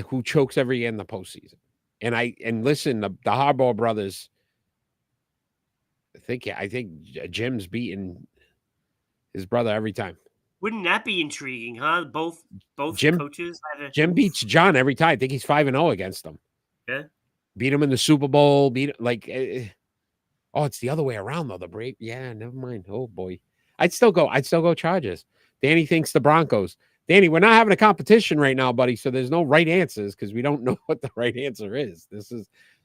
who chokes every year in the postseason. And listen, the Harbaugh brothers. I think Jim's beating his brother every time. Wouldn't that be intriguing, huh? Both coaches. Jim beats John every time. I think he's 5-0 against them. Yeah. Beat him in the Super Bowl. It's the other way around though. The break. Yeah, never mind. Oh boy, I'd still go Chargers. Danny thinks the Broncos. Danny, we're not having a competition right now, buddy. So there's no right answers because we don't know what the right answer is.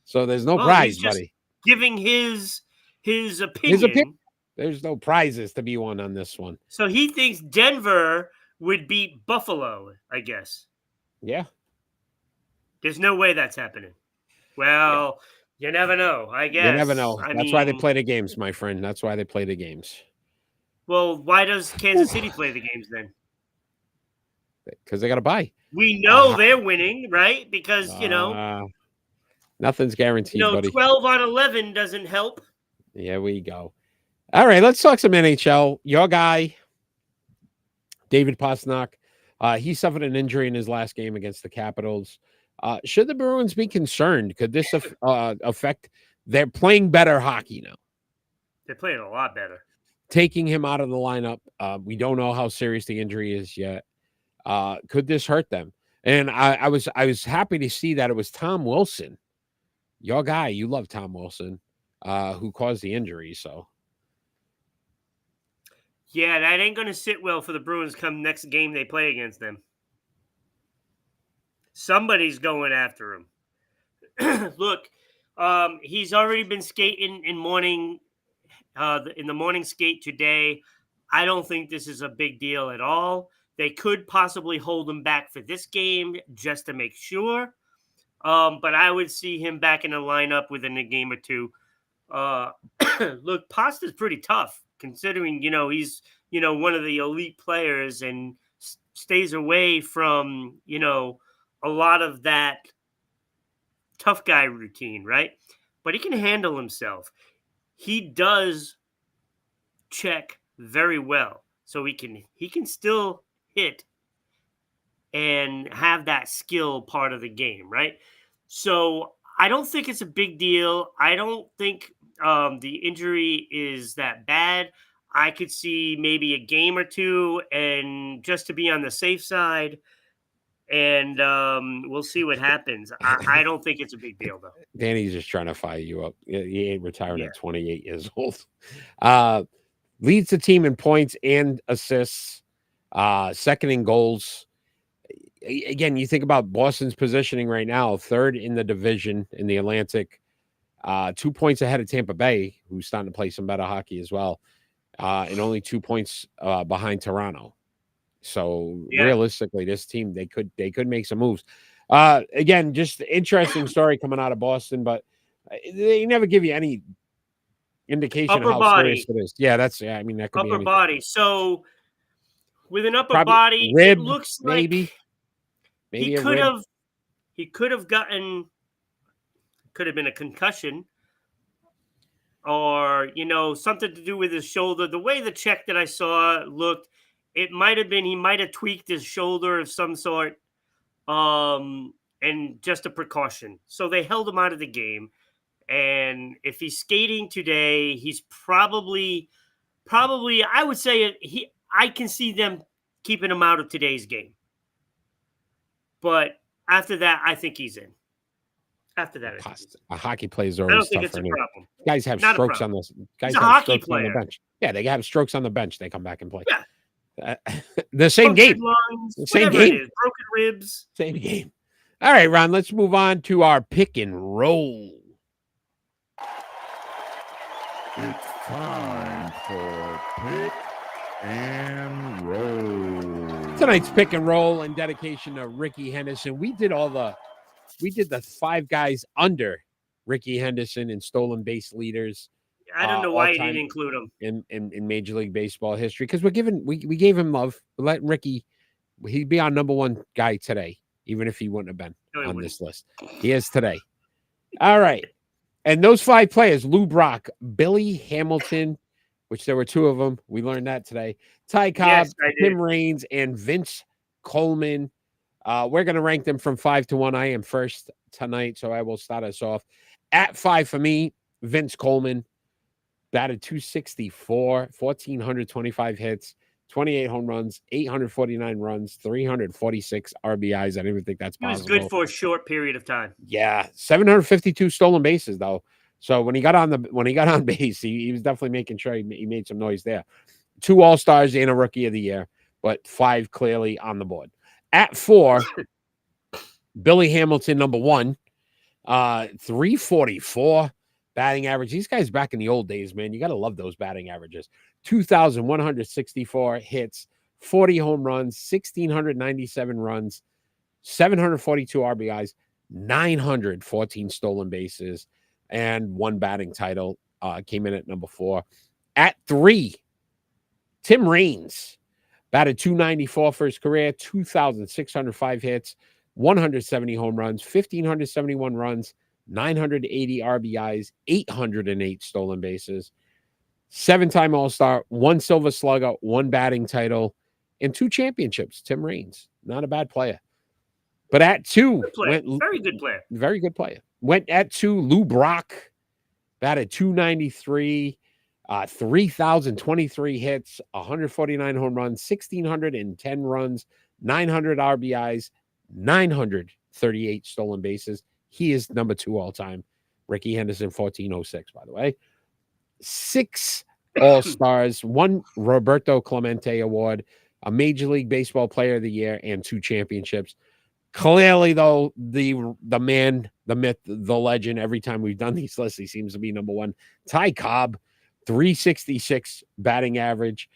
So there's no prize, he's just buddy. giving his opinion. His opinion. There's no prizes to be won on this one. So he thinks Denver would beat Buffalo, I guess. Yeah. There's no way that's happening. Well, you never know, I guess. You never know. That's why they play the games, my friend. That's why they play the games. Well, why does Kansas City play the games then? Because they got to buy. We know they're winning, right? Because, nothing's guaranteed, buddy. 12 on 11 doesn't help. Here we go. All right, let's talk some NHL. Your guy, David Pastrnak, he suffered an injury in his last game against the Capitals. Should the Bruins be concerned? Could this affect they're playing better hockey now? They're playing a lot better. Taking him out of the lineup. We don't know how serious the injury is yet. Could this hurt them? And I was happy to see that it was Tom Wilson, your guy. You love Tom Wilson, who caused the injury. So. Yeah, that ain't going to sit well for the Bruins come next game they play against them. Somebody's going after him. Look, he's already been skating in the morning skate today. I don't think this is a big deal at all. They could possibly hold him back for this game just to make sure. But I would see him back in the lineup within a game or two. Look, Pasta's pretty tough considering, he's, one of the elite players and stays away from, a lot of that tough guy routine, right? But he can handle himself. He does check very well. So he can still hit and have that skill part of the game, right? So I don't think it's a big deal. I don't think the injury is that bad. I could see maybe a game or two, and just to be on the safe side, and we'll see what happens. I don't think it's a big deal, though. Danny's just trying to fire you up. He ain't retiring at 28 years old. Leads the team in points and assists, second in goals. Again, you think about Boston's positioning right now, third in the division in the Atlantic, 2 points ahead of Tampa Bay, who's starting to play some better hockey as well, and only 2 points behind Toronto. So realistically, this team, they could make some moves. Again, just interesting story coming out of Boston, but they never give you any indication of how serious it is. Yeah, that could be upper body. So with an upper body, rib, it looks like maybe he could have gotten, could have been a concussion or, something to do with his shoulder. The way the check that I saw looked, it might have been, he might have tweaked his shoulder of some sort, and just a precaution. So they held him out of the game. And if he's skating today, he's probably, I would say I can see them keeping him out of today's game. But after that, I think he's in. After that, a hockey player's I always don't think tough it's a problem. Guys have Not strokes on this. Guys He's a have hockey strokes player. on the bench. Yeah, they have strokes on the bench. They come back and play. Yeah. The same game. Lungs, same game. It is. Broken ribs. Same game. All right, Ron, let's move on to our pick and roll. It's time for pick and roll. Tonight's pick and roll in dedication to Ricky Henderson. We did the 5 guys under Ricky Henderson in stolen base leaders. I don't know why you didn't include him in Major League Baseball history, because we gave him love. We're letting Ricky, he'd be our number 1 guy today, even if he wouldn't have been on this list. He is today. All right. And those 5 players, Lou Brock, Billy Hamilton, which there were 2 of them. We learned that today. Ty Cobb, Tim Raines, and Vince Coleman. We're going to rank them from 5 to 1. I am first tonight, so I will start us off. At 5 for me, Vince Coleman. Batted .264, 1,425 hits, 28 home runs, 849 runs, 346 RBIs. I didn't even think that's possible. He was good for a short period of time. Yeah, 752 stolen bases though. So when he got on base, he was definitely making sure he made some noise there. 2 All-Stars and a Rookie of the Year. but 5 clearly on the board. At 4, Billy Hamilton, number 1, 344 batting average. These guys back in the old days, man, you got to love those batting averages. 2,164 hits, 40 home runs, 1,697 runs, 742 RBIs, 914 stolen bases, and 1 batting title. Came in at number 4. At 3, Tim Raines batted 294 for his career, 2,605 hits, 170 home runs, 1,571 runs, 980 RBIs, 808 stolen bases, 7-time All-Star, 1 Silver Slugger, 1 batting title, and 2 championships. Tim Raines, not a bad player. But at 2, very good player. Very good player. Went at 2, Lou Brock, batted 293, 3,023 hits, 149 home runs, 1,610 runs, 900 RBIs, 938 stolen bases. He is number 2 all time. Ricky Henderson, 1406, by the way. 6 All-Stars, 1 Roberto Clemente Award, a Major League Baseball Player of the Year, and 2 championships. Clearly, though, the man, the myth, the legend, every time we've done these lists, he seems to be number 1. Ty Cobb, 366 batting average,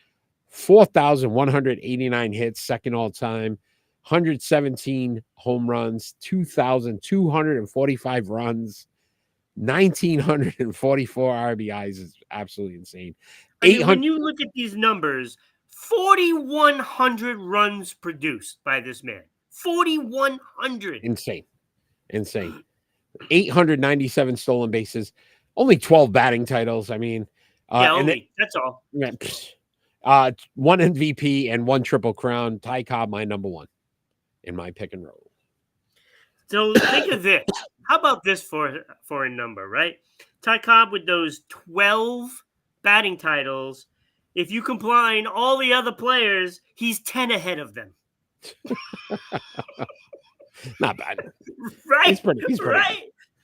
4,189 hits, second all time, 117 home runs, 2,245 runs, 1,944 RBIs is absolutely insane. I mean, when you look at these numbers, 4,100 runs produced by this man. 4,100. Insane. 897 stolen bases, only 12 batting titles. I mean, that's all. 1 MVP and 1 Triple Crown. Ty Cobb, my number 1 in my pick and roll. So think of this. How about this for a number, right? Ty Cobb with those 12 batting titles. If you combine all the other players, he's 10 ahead of them. Not bad. Right? He's pretty right?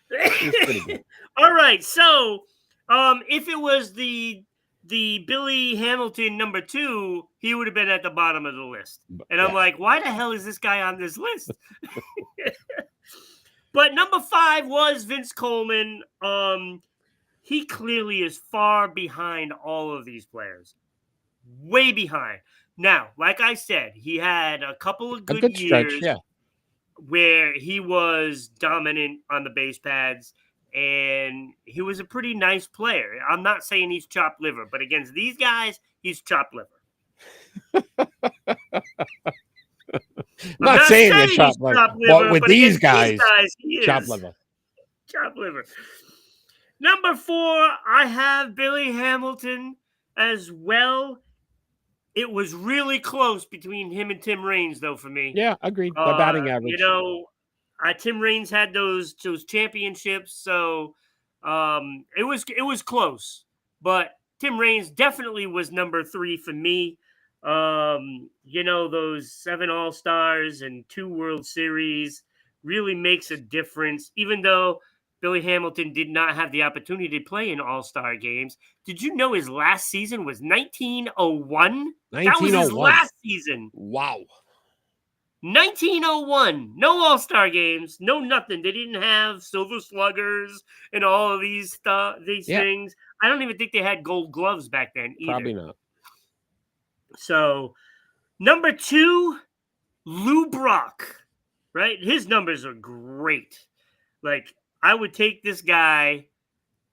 Good. He's pretty good. All right. So if it was the Billy Hamilton number 2, he would have been at the bottom of the list. And I'm like, why the hell is this guy on this list? But number 5 was Vince Coleman. He clearly is far behind all of these players. Way behind. Now, like I said, he had a couple of good years where he was dominant on the base pads, and he was a pretty nice player. I'm not saying he's chopped liver, but against these guys, he's chopped liver. not saying he's chopped liver, but with these guys chopped liver. Chopped liver. Number 4, I have Billy Hamilton as well. It was really close between him and Tim Raines, though, for me. Yeah, agreed. The batting average. Tim Raines had those championships, so it was close. But Tim Raines definitely was number 3 for me. Those 7 All-Stars and 2 World Series really makes a difference, even though Billy Hamilton did not have the opportunity to play in All-Star games. Did you know his last season was 1901? That was his last season. Wow. 1901. No All-Star games. No nothing. They didn't have Silver Sluggers and all of these things. I don't even think they had Gold Gloves back then either. Probably not. So, number 2, Lou Brock. Right? His numbers are great. Like, I would take this guy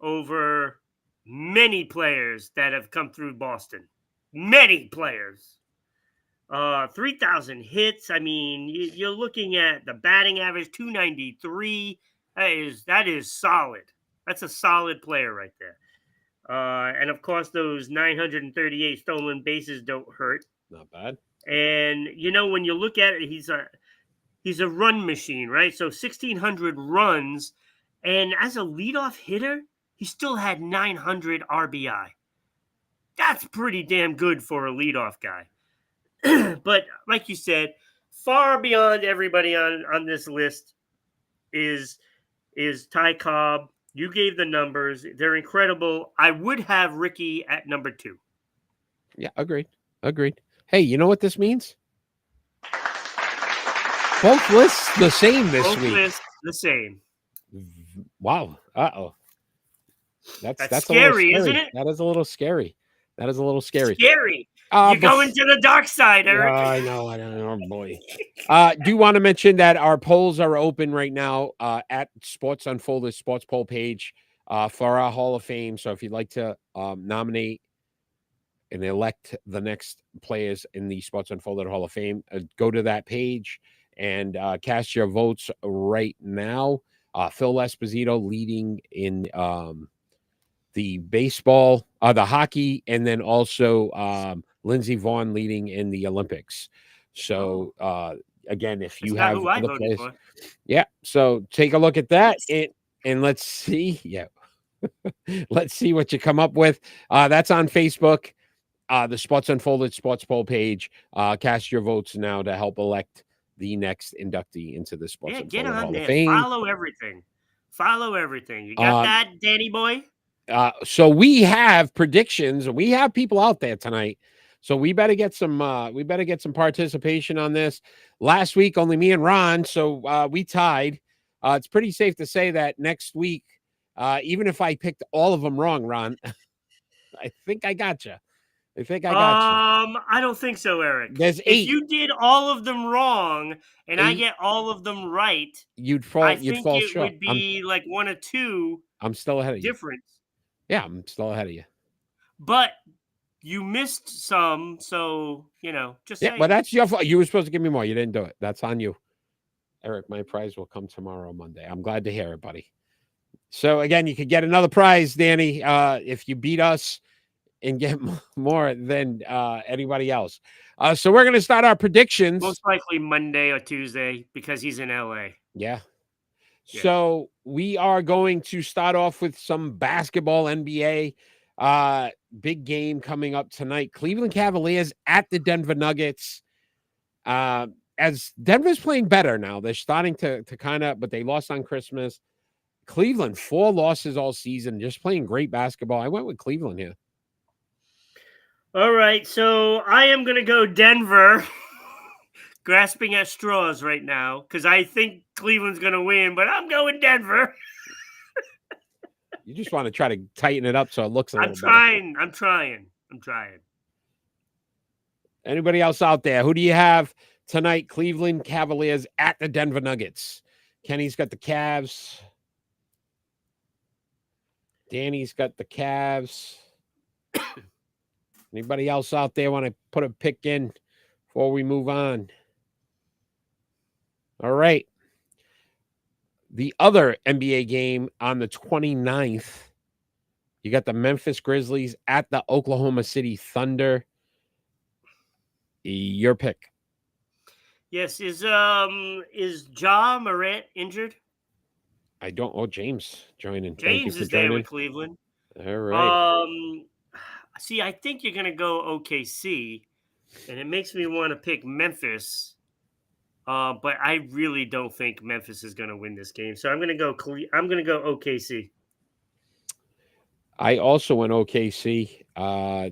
over many players that have come through Boston. Many players. 3,000 hits. I mean, you're looking at the batting average, 293. That is solid. That's a solid player right there. And, of course, those 938 stolen bases don't hurt. Not bad. And, when you look at it, he's a run machine, right? So 1,600 runs. And as a leadoff hitter, he still had 900 RBI. That's pretty damn good for a leadoff guy. But like you said, far beyond everybody on this list is Ty Cobb. You gave the numbers. They're incredible. I would have Ricky at number 2. Yeah, agreed. Hey, you know what this means? Both lists the same this Both week. lists the same. Wow. Uh-oh. That's scary, a little scary. isn't it? That is a little scary. That is a little scary. Scary. You're going to the dark side, Eric. I know. Oh, boy. Do want to mention that our polls are open right now at Sports Unfolded Sports Poll page for our Hall of Fame. So if you'd like to nominate and elect the next players in the Sports Unfolded Hall of Fame, go to that page and cast your votes right now. Phil Esposito leading in the baseball, the hockey, and then also Lindsey Vaughn leading in the Olympics. So again, if you have who I other voted players, for. yeah. So take a look at that and let's see. Yeah. Let's see what you come up with. That's on Facebook. The Sports Unfolded Sports Poll page. Cast your votes now to help elect the next inductee into the Sports Unfolded get on Hall there. of Fame. Follow everything. You got that, Danny boy? So we have predictions. We have people out there tonight. So we better get some participation on this. Last week, only me and Ron. So we tied. It's pretty safe to say that next week, even if I picked all of them wrong, Ron, I think I got you. I don't think so, Eric. There's 8. If you did all of them wrong and 8. I get all of them right, you'd fall short. Would be like 1 or 2. I'm still ahead of you. Difference. Yeah, I'm still ahead of you. But you missed some, so just saying. Well, that's your fault. You were supposed to give me more. You didn't do it. That's on you, Eric. My prize will come tomorrow, Monday. I'm glad to hear it, buddy. So again, you could get another prize, Danny, if you beat us and get more than anybody else. So we're going to start our predictions. Most likely Monday or Tuesday because he's in LA. Yeah. So we are going to start off with some basketball, NBA. Big game coming up tonight. Cleveland Cavaliers at the Denver Nuggets. As Denver's playing better now. They're starting to kind of, but they lost on Christmas. Cleveland, 4 losses all season, just playing great basketball. I went with Cleveland here. All right, so I am going to go Denver, grasping at straws right now, because I think Cleveland's going to win, but I'm going Denver. You just want to try to tighten it up so it looks a little better. I'm trying. Anybody else out there? Who do you have tonight? Cleveland Cavaliers at the Denver Nuggets. Kenny's got the Cavs. Danny's got the Cavs. Anybody else out there want to put a pick in before we move on? All right. The other NBA game on the 29th, you got the Memphis Grizzlies at the Oklahoma City Thunder. Your pick. Yes, is Ja Morant injured? I don't. Oh, James joining. James is there with Cleveland. All right. See, I think you're gonna go OKC, and it makes me want to pick Memphis. But I really don't think Memphis is gonna win this game, so I'm gonna go OKC. I also went OKC.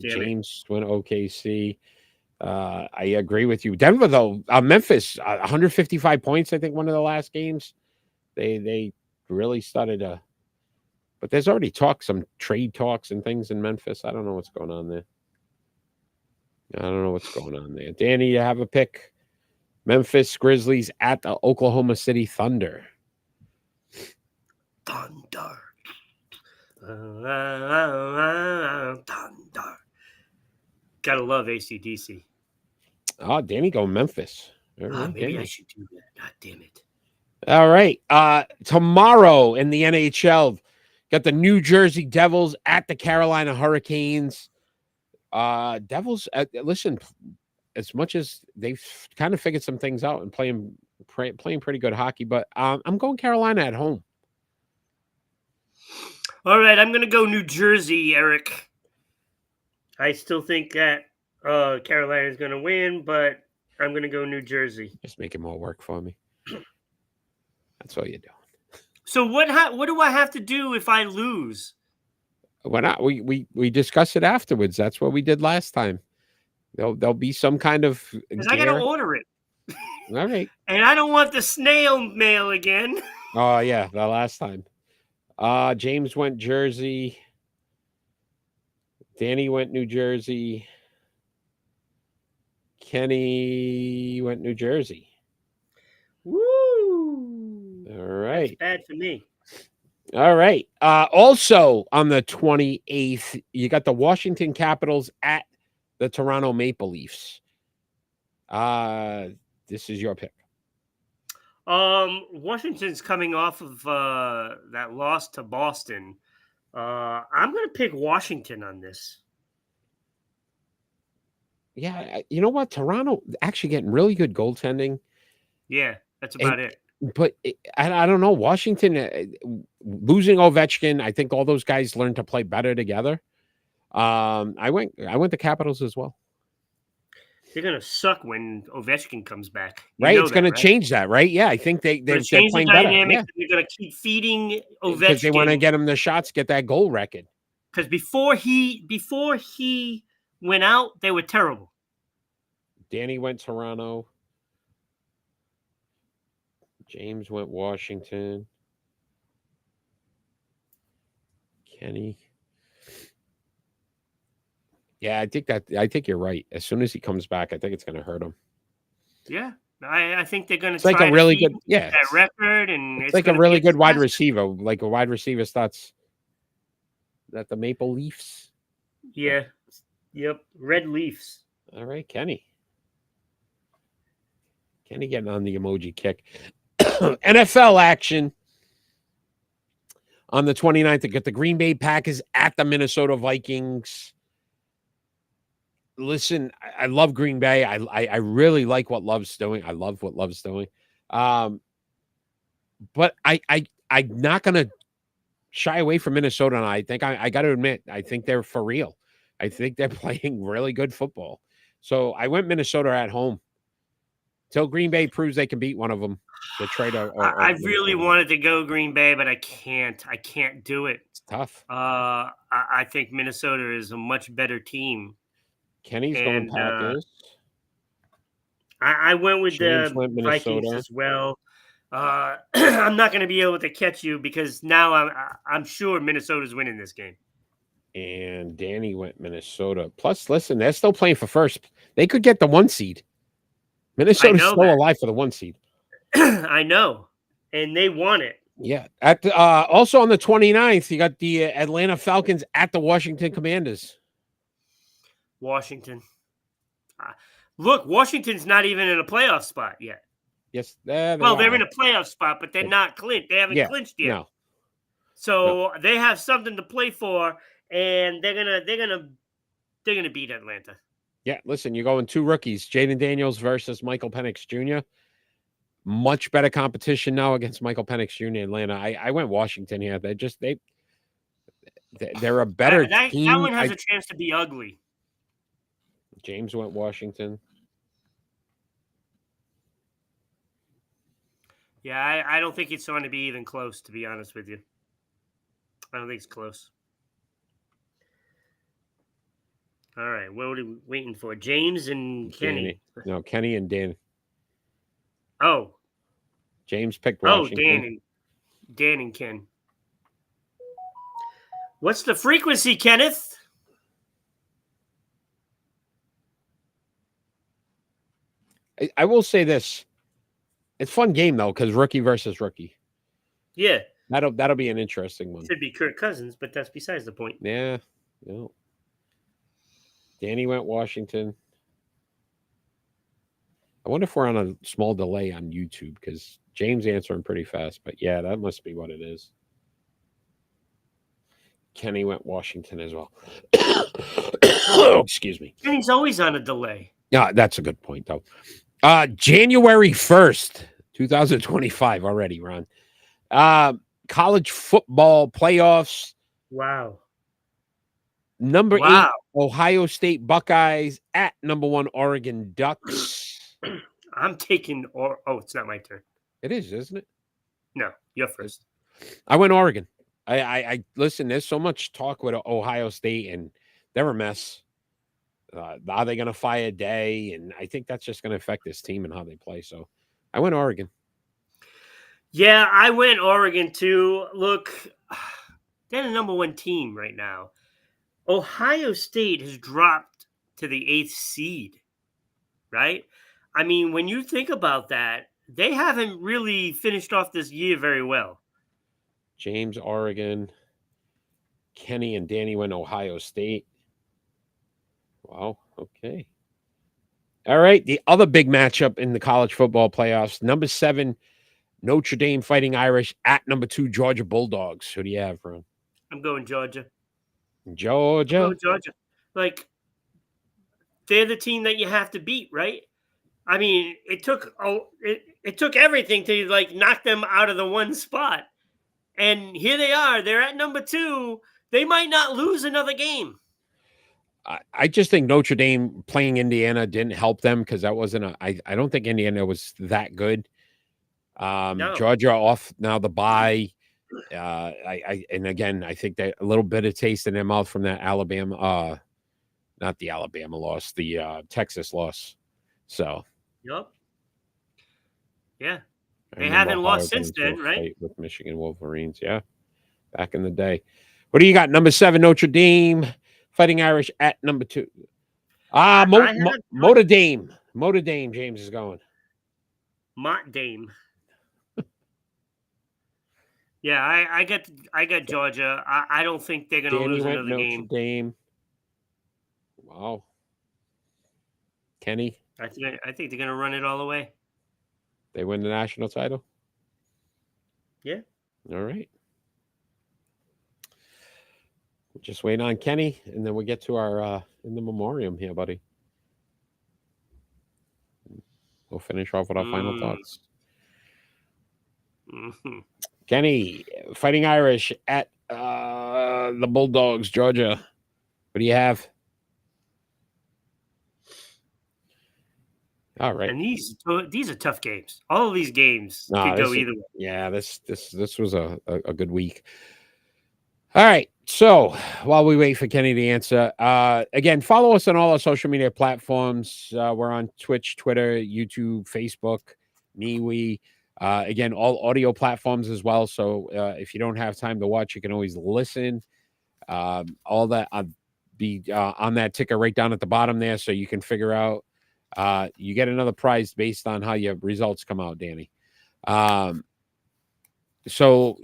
James went OKC. I agree with you. Denver, though, Memphis, 155 points. I think one of the last games, they really started to. But there's already some trade talks and things in Memphis. I don't know what's going on there. Danny, you have a pick? Memphis Grizzlies at the Oklahoma City Thunder. Thunder. Gotta love AC/DC. Oh, Danny go Memphis. Maybe I should do that. God damn it. All right. Tomorrow in the NHL, got the New Jersey Devils at the Carolina Hurricanes. Devils, listen, as much as they've kind of figured some things out and playing pretty good hockey, but I'm going Carolina at home. All right, I'm going to go New Jersey, Eric. I still think that Carolina is going to win, but I'm going to go New Jersey. Just making more work for me. That's all you're doing. So what do I have to do if I lose? We discussed it afterwards. That's what we did last time. There'll be some kind of Because I got to order it. All right. And I don't want the snail mail again. Oh yeah, the last time. James went Jersey. Danny went New Jersey. Kenny went New Jersey. Woo! All right. That's bad for me. All right. Also on the 28th, you got the Washington Capitals at the Toronto Maple Leafs. This is your pick. Washington's coming off of that loss to Boston. I'm going to pick Washington on this. Yeah, you know what? Toronto actually getting really good goaltending. Yeah, that's about it. But I don't know. Washington losing Ovechkin, I think all those guys learned to play better together. I went the Capitals as well. They're gonna suck when Ovechkin comes back, right? It's going to change that, right? Yeah, I think they're playing better. Yeah. They're going to keep feeding Ovechkin because they want to get him the shots, get that goal record. Because before he went out, they were terrible. Danny went Toronto. James went Washington. Kenny. Yeah, I think you're right. As soon as he comes back, I think it's going to hurt him. Yeah, I think they're going to. It's like a really good, that record, and it's like a really good wide receiver. Like a wide receiver starts that the Maple Leafs. Yeah. Yep. Red Leafs. All right, Kenny. Kenny getting on the emoji kick. NFL action on the 29th. They get the Green Bay Packers at the Minnesota Vikings. Listen, I love Green Bay. I really like what Love's doing. I love what Love's doing. But I'm not going to shy away from Minnesota. And I think I got to admit, I think they're for real. I think they're playing really good football. So I went Minnesota at home. Till Green Bay proves they can beat one of them. Detroit I really wanted to go Green Bay, but I can't. I can't do it. It's tough. I think Minnesota is a much better team. Kenny's going Packers. I went with James the went Vikings as well. I'm not going to be able to catch you because now I'm sure Minnesota's winning this game. And Danny went Minnesota. Plus, listen, they're still playing for first. They could get the 1 seed. Minnesota's still alive for the 1 seed. I know. And they want it. Yeah. At the, also on the 29th, you got the Atlanta Falcons at the Washington Commanders. Washington. Look, Washington's not even in a playoff spot yet. Yes. They're in a playoff spot, but they're not clinched. They haven't clinched yet. No. So they have something to play for, and they're gonna beat Atlanta. Yeah, listen, you're going 2 rookies, Jaden Daniels versus Michael Penix Jr. Much better competition now against Michael Penix Jr. in Atlanta. I went Washington here. They're a better team. That one has a chance to be ugly. James went Washington. Yeah, I don't think it's going to be even close, to be honest with you. I don't think it's close. All right, what are we waiting for? James and Kenny. No, Kenny and Dan. Oh. James picked Washington. Oh, Dan and Ken. What's the frequency, Kenneth? I will say this. It's a fun game, though, because rookie versus rookie. Yeah. That'll be an interesting one. Should be Kirk Cousins, but that's besides the point. Yeah. Danny went Washington. I wonder if we're on a small delay on YouTube because James answering pretty fast. But yeah, that must be what it is. Kenny went Washington as well. Excuse me. Kenny's always on a delay. Yeah, that's a good point, though. January 1st, 2025 already, Ron. College football playoffs. Wow. Number 8, Ohio State Buckeyes at number 1, Oregon Ducks. I'm taking it's not my turn. It is, isn't it? No, you're first. I went Oregon. I listen, there's so much talk with Ohio State, and they're a mess. Are they going to fire Day? And I think that's just going to affect this team and how they play. So I went Oregon. Yeah, I went Oregon too. Look, they're the number one team right now. Ohio State has dropped to the 8th seed, right? I mean, when you think about that, they haven't really finished off this year very well. James, Oregon. Kenny and Danny went Ohio State. Wow. Okay. All right. The other big matchup in the college football playoffs, number 7, Notre Dame Fighting Irish at number 2, Georgia Bulldogs. Who do you have, Ron? I'm going Georgia. Georgia. I'm going Georgia. Like, they're the team that you have to beat, right? I mean, it took everything to like knock them out of the one spot. And here they are. They're at number 2. They might not lose another game. I just think Notre Dame playing Indiana didn't help them because that wasn't I don't think Indiana was that good. No. Georgia off now the bye. And again, I think that a little bit of taste in their mouth from that Alabama, not the Alabama loss, the Texas loss. So, Yep. Yeah. They haven't lost since then, right? With Michigan Wolverines, yeah, back in the day. What do you got? Number 7, Notre Dame Fighting Irish at number 2. Notre Dame. Notre Dame. James is going. Mott Dame. Yeah, I got Georgia. I don't think they're going to lose another game. Notre Dame. Wow. Kenny. I think they're going to run it all the way. They win the national title. Yeah. All right. We'll just wait on Kenny, and then we'll get to our in the Memorium here, buddy. We'll finish off with our final thoughts. Mm-hmm. Kenny, Fighting Irish at the Bulldogs, Georgia. What do you have? All right. And these are tough games. All of these games could go either way. Yeah, this was a good week. All right. So while we wait for Kenny to answer, again, follow us on all our social media platforms. We're on Twitch, Twitter, YouTube, Facebook, MeWe. Again, all audio platforms as well. So if you don't have time to watch, you can always listen. All that be on that ticker right down at the bottom there, so you can figure out. You get another prize based on how your results come out, Danny. So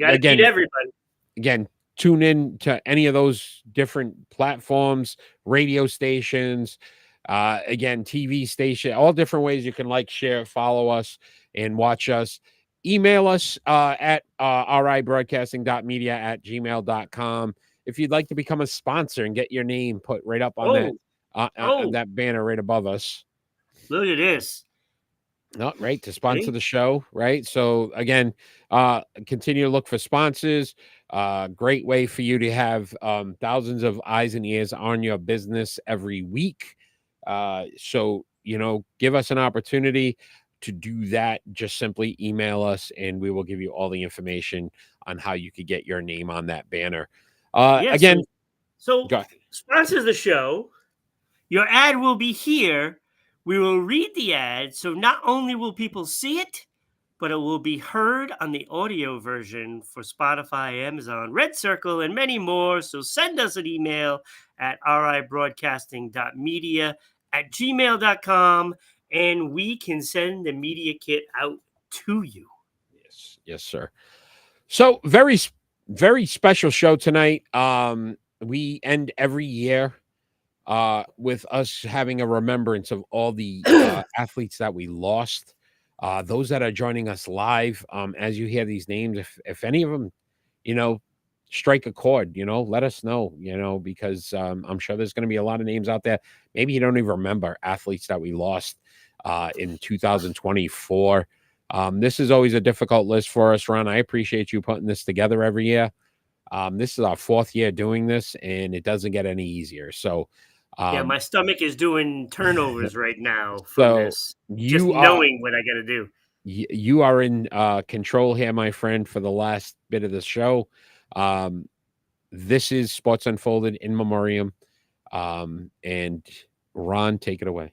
again, tune in to any of those different platforms, radio stations, again, TV station, all different ways you can like, share, follow us, and watch us. Email us at ribroadcasting.media@gmail.com if you'd like to become a sponsor and get your name put right up on that banner right above us. Look at this. No, right, to sponsor the show, right? So again, continue to look for sponsors. Great way for you to have thousands of eyes and ears on your business every week. So, give us an opportunity to do that. Just simply email us and we will give you all the information on how you could get your name on that banner. Again, so sponsor the show. Your ad will be here. We will read the ad, so not only will people see it, but it will be heard on the audio version for Spotify, Amazon, Red Circle, and many more. So send us an email at ribroadcasting.media@gmail.com, and we can send the media kit out to you. Yes, sir. So very, very special show tonight. We end every year with us having a remembrance of all the athletes that we lost, those that are joining us live. As you hear these names, if any of them, strike a chord, let us know, because I'm sure there's going to be a lot of names out there. Maybe you don't even remember athletes that we lost in 2024. This is always a difficult list for us, Ron. I appreciate you putting this together every year. This is our 4th year doing this, and it doesn't get any easier. So, my stomach is doing turnovers right now from this. Just knowing what I got to do. You are in control here, my friend, for the last bit of the show. This is Sports Unfolded in Memoriam. And Ron, take it away.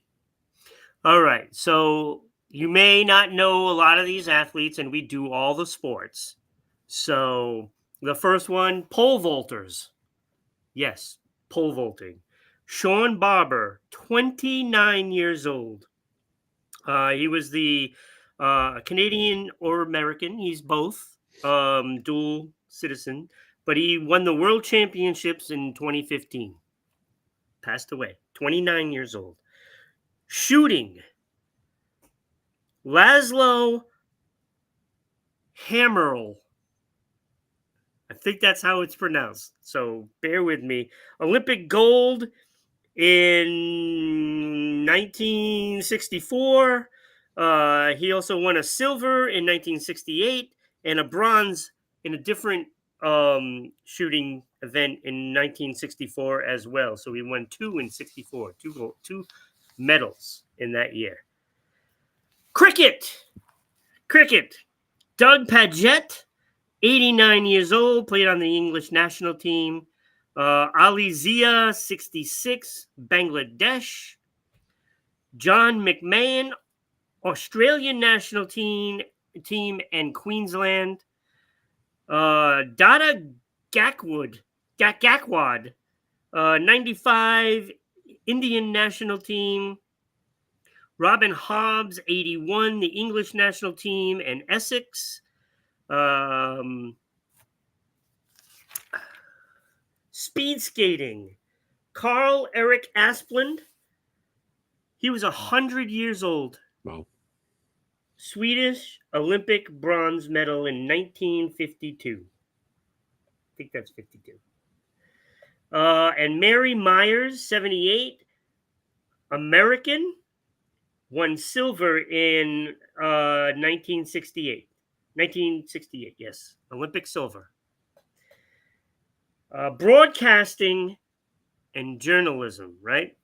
All right. So you may not know a lot of these athletes, and we do all the sports. So the first one, pole vaulters. Yes, pole vaulting. Sean Barber, 29 years old. He was the Canadian or American. He's both, dual citizen, but he won the world championships in 2015. Passed away, 29 years old. Shooting. Laszlo Hammerl. I think that's how it's pronounced, so bear with me. Olympic gold in 1964. He also won a silver in 1968 and a bronze in a different shooting event in 1964 as well. So he won 2 in 64, two medals in that year. Cricket. Doug Padgett, 89 years old, played on the English national team. Ali Zia, 66, Bangladesh. John McMahon, Australian national team and Queensland. Dada Gakwad, 95, Indian national team. Robin Hobbs, 81, the English national team and Essex. Speed skating. Carl Eric Asplund. He was 100 years old. Wow. Swedish Olympic bronze medal in 1952. I think that's 52. And Mary Myers, 78, American, won silver in 1968. 1968, yes. Olympic silver. Broadcasting and journalism, right?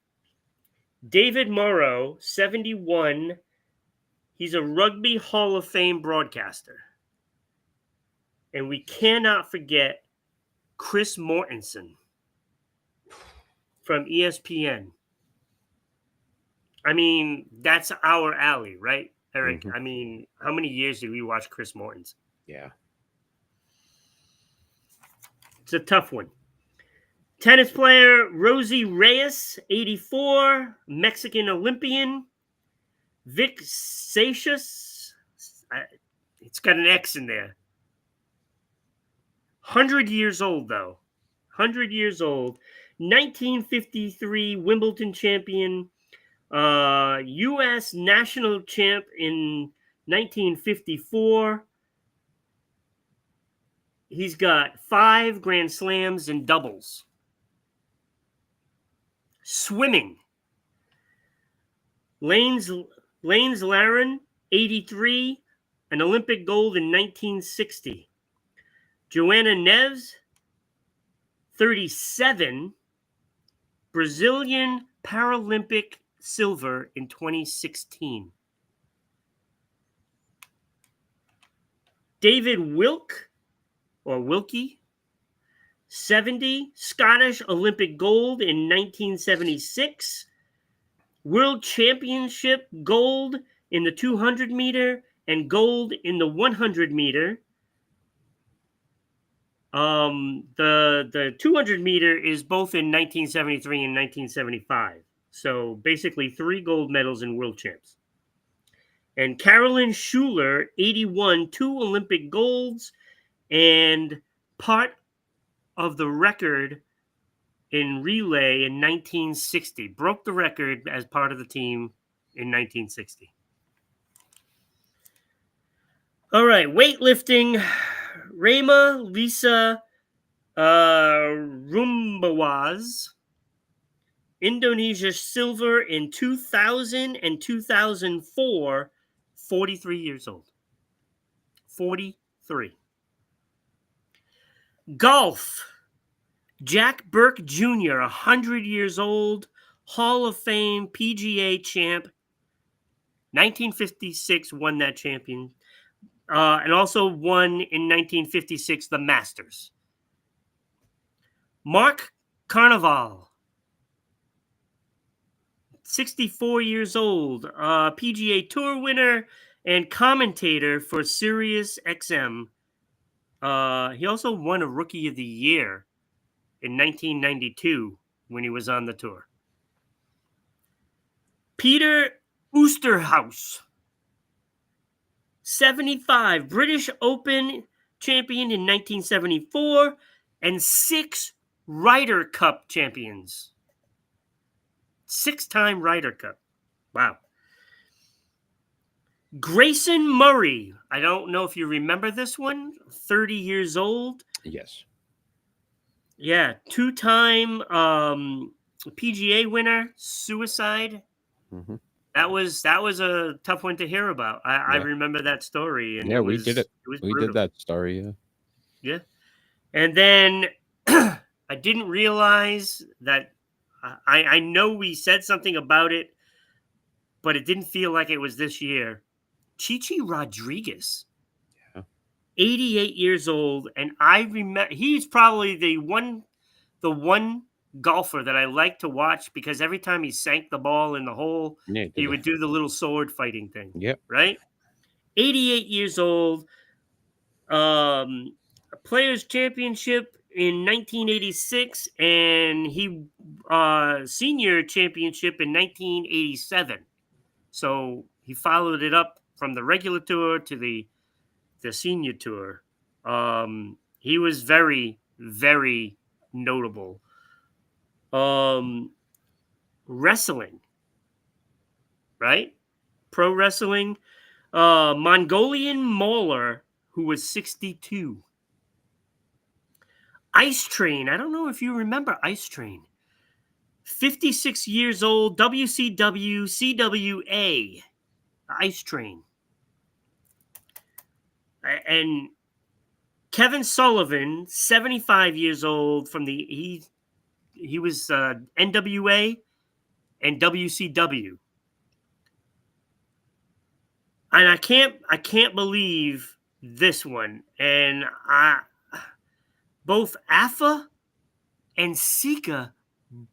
David Morrow, 71. He's a Rugby Hall of Fame broadcaster. And we cannot forget Chris Mortensen from ESPN. I mean, that's our alley, right, Eric? Mhm. I mean, how many years did we watch Chris Mortensen? Yeah. It's a tough one. Tennis player Rosie Reyes, 84, Mexican Olympian. Vic Seixas, it's got an X in there. 100 years old, though. 100 years old. 1953 Wimbledon champion. U.S. national champ in 1954. He's got 5 Grand Slams in doubles. Swimming. Lanes Laren, 83, an Olympic gold in 1960. Joanna Neves, 37, Brazilian Paralympic silver in 2016. David Wilkie, 70, Scottish Olympic gold in 1976. World Championship gold in the 200 meter and gold in the 100 meter. The 200 meter is both in 1973 and 1975. So basically 3 gold medals in world champs. And Carolyn Schuler, 81, 2 Olympic golds and part of the record in relay in 1960. Broke the record as part of the team in 1960. All right, weightlifting. Rema Lisa Rumbawaz, Indonesia silver in 2000 and 2004, 43 years old. 43. Golf. Jack Burke Jr., 100 years old, Hall of Fame PGA champ. 1956 won that champion. And also won in 1956 the Masters. Mark Carnival. 64 years old, PGA Tour winner and commentator for Sirius XM. He also won a Rookie of the Year in 1992 when he was on the tour. Peter Oosterhuis, 75, British Open champion in 1974, and 6 Ryder Cup champions. 6-time Ryder Cup. Wow. Grayson Murray. I don't know if you remember this one. 30 years old. Yes. Yeah. 2-time PGA winner. Suicide. Mm-hmm. That was a tough one to hear about. I remember that story. And we did it. We did that story. Yeah. Yeah. And then I didn't realize that I know we said something about it, but it didn't feel like it was this year. Chichi Rodriguez, 88 years old, and I remember he's probably the one golfer that I like to watch because every time he sank the ball in the hole, he would do the little sword fighting thing. Yep. Right? 88 years old. Players Championship in 1986, and he Senior Championship in 1987. So he followed it up from the regular tour to the Senior Tour. He was very, very notable. Wrestling, right? Pro wrestling. Mongolian Mauler, who was 62. Ice Train. I don't know if you remember Ice Train. 56 years old, WCW, CWA. Ice Train. And Kevin Sullivan, 75 years old, from he was NWA and WCW. And I can't believe this one. And both Afa and Sika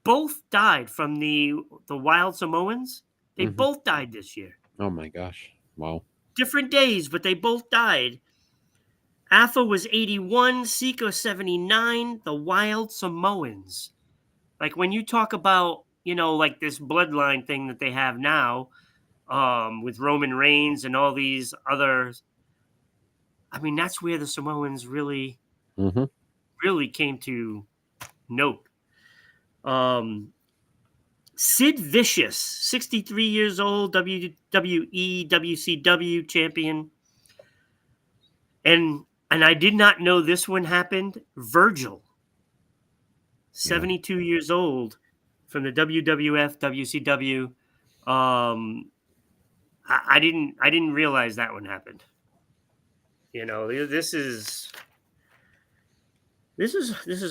both died from the Wild Samoans. They both died this year. Oh my gosh. Wow. Different days, but they both died. Afa was 81, Sika 79, the Wild Samoans. Like when you talk about, like this bloodline thing that they have now, with Roman Reigns and all these others. I mean, that's where the Samoans really came to note. Sid Vicious, 63 years old, WWE, WCW champion. And I did not know this one happened. Virgil, 72 years old, from the WWF, WCW. I didn't realize that one happened. This is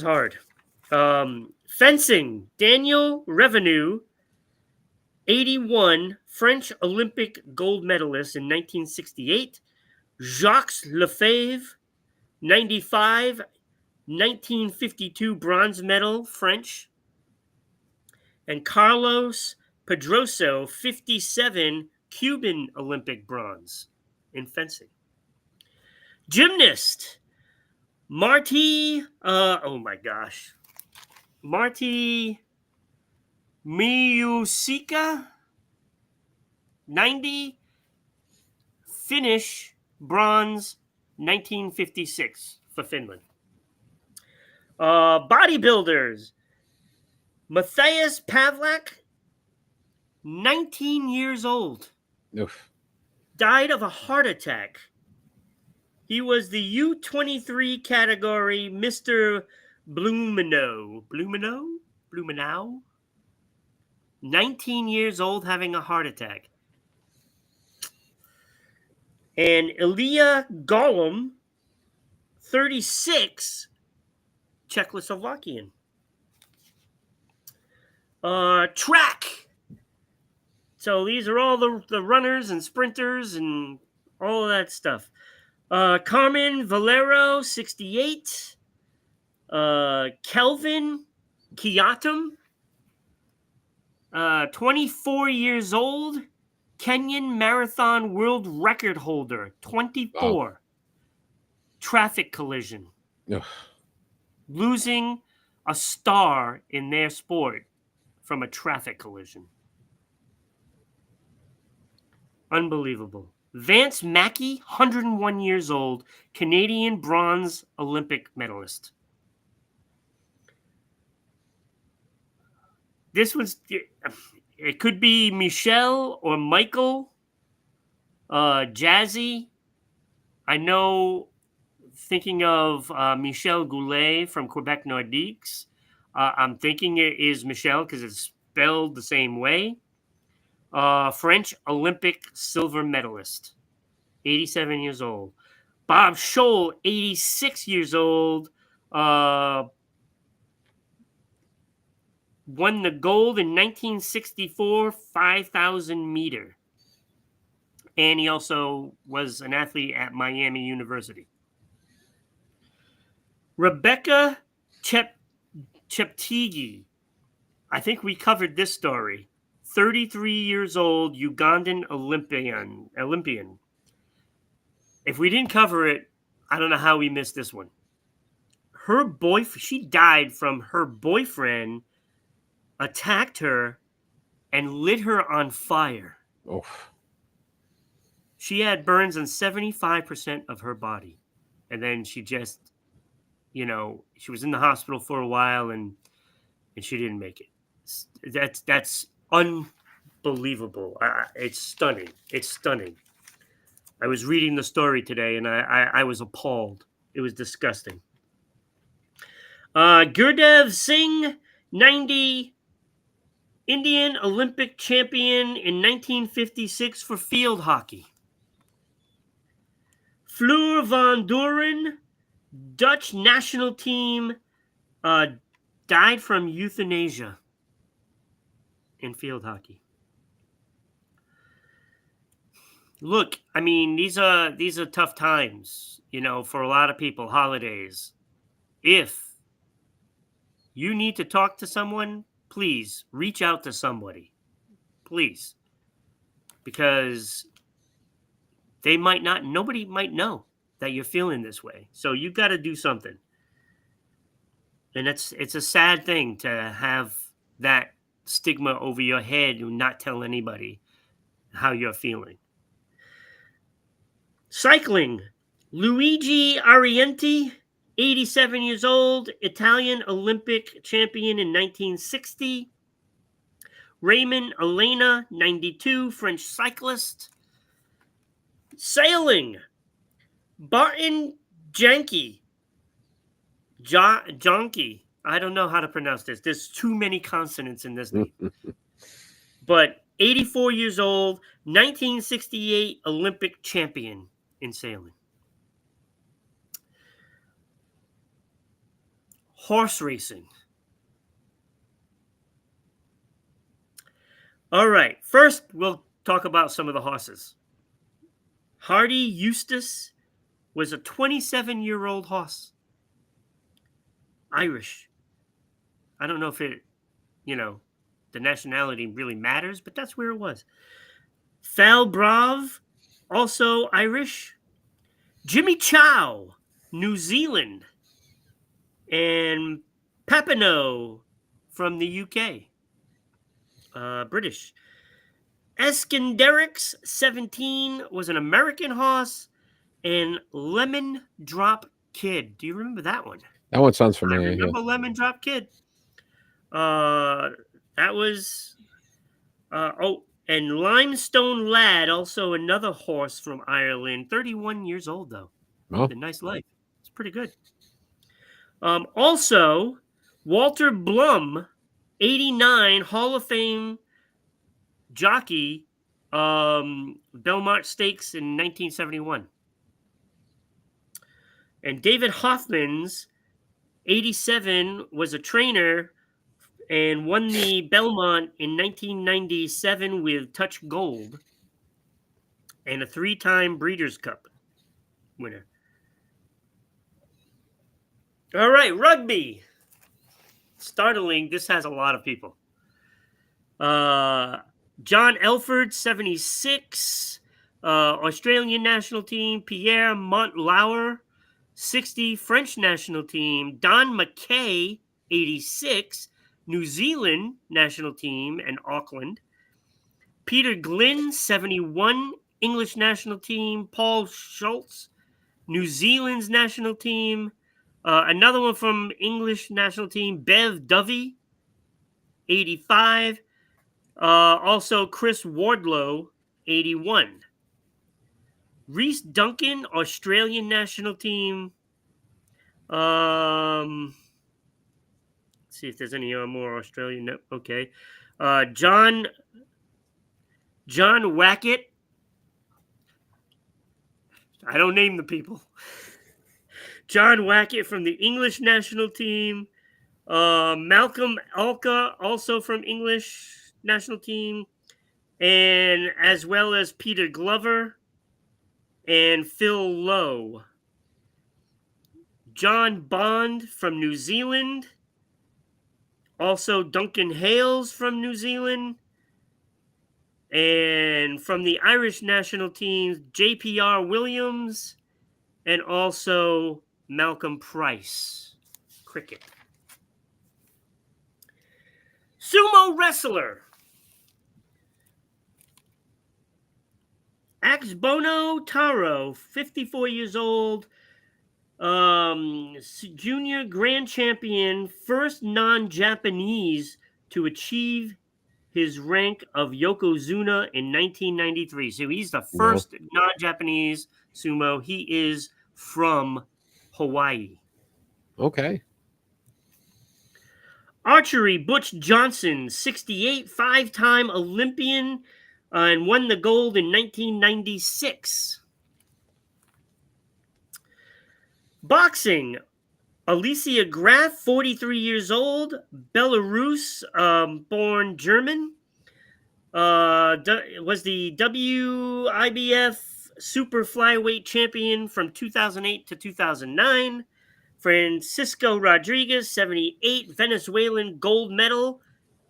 hard. Fencing, Daniel Revenue, 81, French Olympic gold medalist in 1968. Jacques Lefebvre, 95, 1952 bronze medal, French. And Carlos Pedroso, 57, Cuban Olympic bronze in fencing. Gymnast, Marty Miusika, 90, Finnish bronze, 1956 for Finland. Bodybuilders, Matthias Pavlak, 19 years old. Oof. Died of a heart attack. He was the U23 category Mr. Blumenau. 19 years old, having a heart attack. And Ilya Golem, 36, Czechoslovakian. Track. So these are all the runners and sprinters and all of that stuff. Carmen Valero, 68. Kelvin Kiatum, 24 years old, Kenyan marathon world record holder, 24. Traffic collision. Ugh. Losing a star in their sport from a traffic collision. Unbelievable. Vance Mackey, 101 years old, Canadian bronze Olympic medalist. This was, it could be Michelle or Michael, Jazzy. I know, thinking of Michel Goulet from Quebec Nordiques. I'm thinking it is Michelle because it's spelled the same way. French Olympic silver medalist, 87 years old. Bob Scholl, 86 years old, won the gold in 1964 5,000 meter. And he also was an athlete at Miami University. Rebecca Cheptegei. I think we covered this story. 33 years old, Ugandan Olympian. If we didn't cover it, I don't know how we missed this one. Her boyfriend, she died from her boyfriend attacked her and lit her on fire. Oof. She had burns on 75% of her body. And then she just, she was in the hospital for a while and she didn't make it. That's unbelievable. It's stunning. It's stunning. I was reading the story today and I was appalled. It was disgusting. Gurdev Singh, 90, Indian Olympic champion in 1956 for field hockey. Fleur van Doren, Dutch national team, died from euthanasia in field hockey. Look, I mean, these are tough times, for a lot of people, holidays. If you need to talk to someone, please reach out to somebody. Please. Because nobody might know that you're feeling this way. So you've got to do something. And it's a sad thing to have that stigma over your head and not tell anybody how you're feeling. Cycling. Luigi Arienti, 87 years old, Italian Olympic champion in 1960. Raymond Elena, 92, French cyclist. Sailing. Barton Janke. Jonky. I don't know how to pronounce this. There's too many consonants in this name. But 84 years old, 1968 Olympic champion in sailing. Horse racing. All right. First, we'll talk about some of the horses. Hardy Eustace was a 27-year-old horse. Irish. I don't know if it, the nationality really matters, but that's where it was. Falbrav, also Irish. Jimmy Chow, New Zealand. And Papineau from the UK. British. Eskinderix, 17, was an American horse. And Lemon Drop Kid. Do you remember that one? That one sounds familiar. I remember Lemon Drop Kid. That was... and Limestone Lad, also another horse from Ireland. 31 years old, though. Oh. A nice life. It's pretty good. Also, Walter Blum, 89, Hall of Fame jockey, Belmont Stakes in 1971. And David Hoffman's, 87, was a trainer and won the Belmont in 1997 with Touch Gold and a 3-time Breeders' Cup winner. All right, rugby. Startling, this has a lot of people. John Elford, 76. Australian national team, Pierre Montlauer, 60. French national team, Don McKay, 86. New Zealand national team and Auckland. Peter Glynn, 71. English national team, Paul Schultz, New Zealand's national team. Another one from English national team, Bev Dovey, 85. Also, Chris Wardlow, 81. Reese Duncan, Australian national team. Let's see if there's any more Australian. No, okay. John Wackett. I don't name the people. John Wackett from the English national team. Malcolm Alka, also from English national team. And as well as Peter Glover and Phil Lowe. John Bond from New Zealand. Also Duncan Hales from New Zealand. And from the Irish national teams, JPR Williams and also Malcolm Price. Cricket. Sumo wrestler. Axbono Taro, 54 years old. Junior grand champion, first non-Japanese to achieve his rank of Yokozuna in 1993. So he's the first non-Japanese sumo. He is from Hawaii. Okay. Archery, Butch Johnson, 68, five-time Olympian, and won the gold in 1996. Boxing, Alicia Graf, 43 years old, Belarus, born German, was the WIBF super flyweight champion from 2008 to 2009. Francisco Rodriguez, 78, Venezuelan gold medal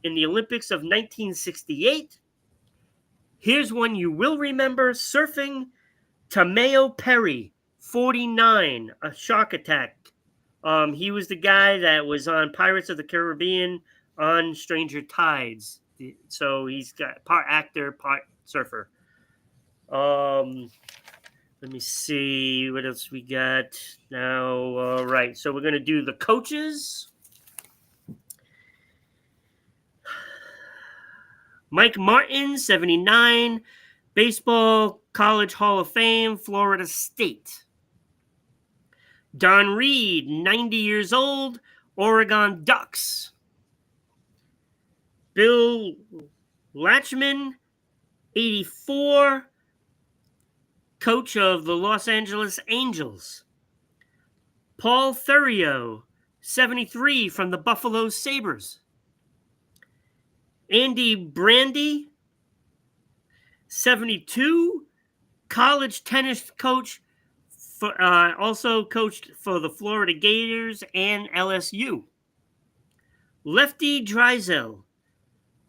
in the Olympics of 1968. Here's one you will remember, surfing, Tameo Perry, 49, a shark attack. He was the guy that was on Pirates of the Caribbean on Stranger Tides. So he's got part actor, part surfer. Let me see what else we got now. All right, so we're going to do the coaches. Mike Martin, 79, Baseball College Hall of Fame, Florida State. Don Reed, 90 years old, Oregon Ducks. Bill Latchman, 84, coach of the Los Angeles Angels. Paul Thurio, 73, from the Buffalo Sabres. Andy Brandy, 72, college tennis coach, also coached for the Florida Gators and LSU. Lefty Driesell,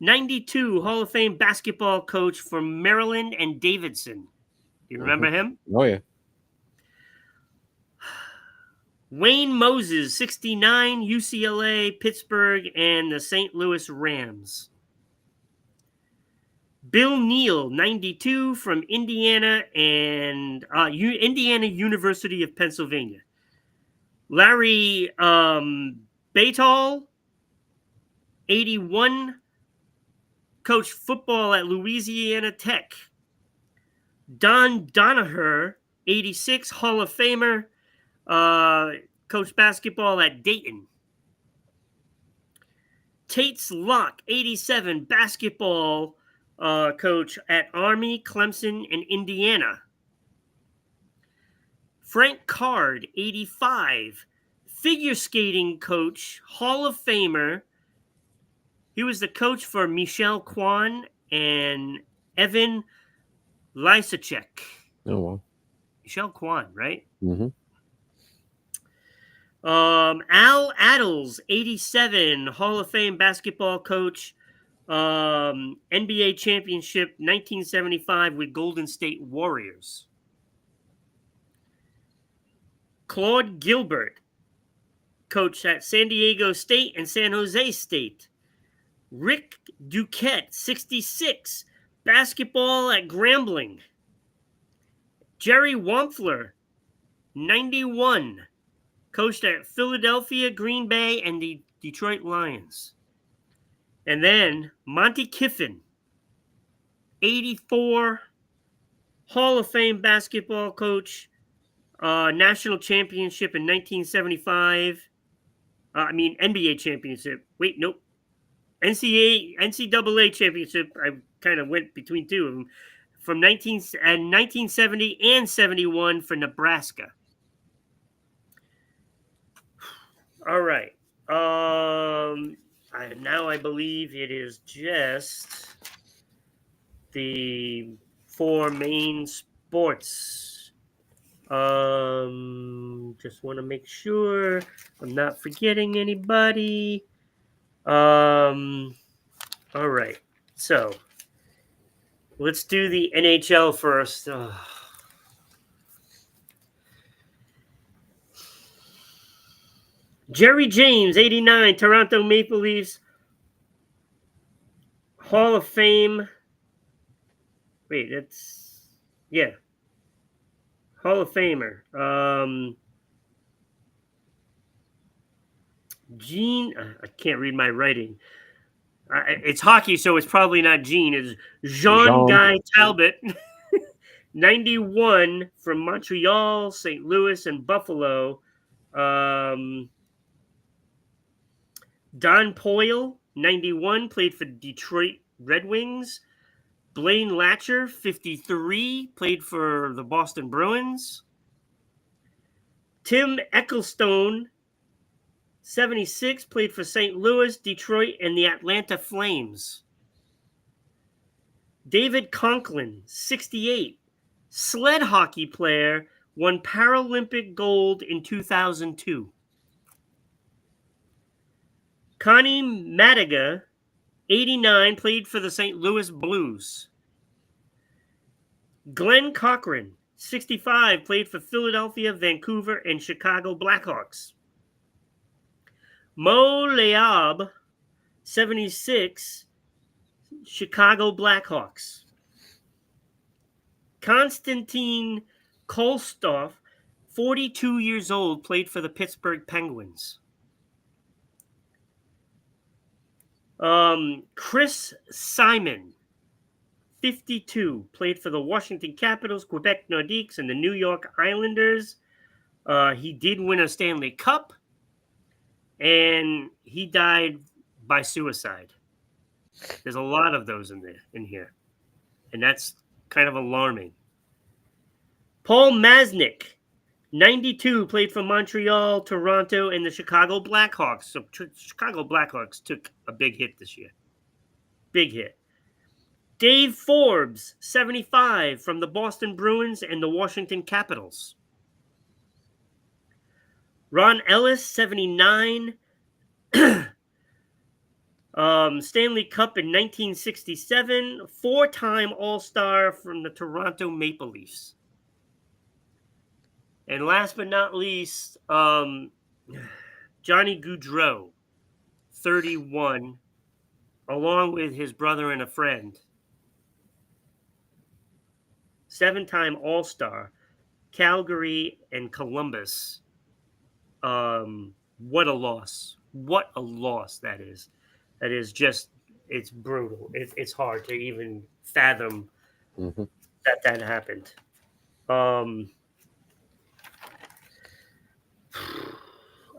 92, Hall of Fame basketball coach for Maryland and Davidson. You remember him? Oh, yeah. Wayne Moses, 69, UCLA, Pittsburgh, and the St. Louis Rams. Bill Neal, 92, from Indiana and Indiana University of Pennsylvania. Larry Baytall, 81, coached football at Louisiana Tech. Don Donaher, 86, Hall of Famer, coached basketball at Dayton. Tates Locke, 87, basketball coach at Army, Clemson, and Indiana. Frank Card, 85, figure skating coach, Hall of Famer. He was the coach for Michelle Kwan and Evan Lysacek. Oh, wow. Michelle Kwan, right? Mm-hmm. Al Addles, 87, Hall of Fame basketball coach NBA championship 1975 with Golden State Warriors. Claude Gilbert coached at San Diego State and San Jose State. Rick Duquette, 66, basketball at Grambling. Jerry Wampfler, 91, coached at Philadelphia, Green Bay, and the Detroit Lions. And then Monty Kiffin, 84, Hall of Fame basketball coach, national championship in 1975. NBA championship. Wait, nope. NCAA championship. I kind of went between two of them. From 1970 and 71 for Nebraska. All right. Now I believe it is just the four main sports. Just want to make sure I'm not forgetting anybody. All right. So let's do the NHL first. Jerry James, 89, Toronto Maple Leafs, Hall of Fame. Wait, Hall of Famer. Gene, I can't read my writing. It's hockey, so it's probably not Gene. It's Jean-Guy Talbot, 91 from Montreal, St. Louis, and Buffalo. Don Poyle, 91, played for Detroit Red Wings. Blaine Latcher, 53, played for the Boston Bruins. Tim Ecclestone, 76, played for St. Louis, Detroit, and the Atlanta Flames. David Conklin, 68, sled hockey player, won Paralympic gold in 2002. Connie Madiga, 89, played for the St. Louis Blues. Glenn Cochran, 65, played for Philadelphia, Vancouver, and Chicago Blackhawks. Mo Leab, 76, Chicago Blackhawks. Konstantin Kolstov, 42 years old, played for the Pittsburgh Penguins. Chris Simon, 52, played for the Washington Capitals, Quebec Nordiques, and the New York Islanders. He did win a Stanley Cup, and he died by suicide. There's a lot of those in here, and that's kind of alarming. Paul Masnick, 92, played for Montreal, Toronto, and the Chicago Blackhawks. So Chicago Blackhawks took a big hit this year. Big hit. Dave Forbes, 75, from the Boston Bruins and the Washington Capitals. Ron Ellis, 79. Stanley Cup in 1967. Four-time All-Star from the Toronto Maple Leafs. And last but not least, Johnny Gaudreau, 31, along with his brother and a friend. Seven-time All-Star, Calgary and Columbus. What a loss. What a loss that is. That is just, it's brutal. It's hard to even fathom that happened.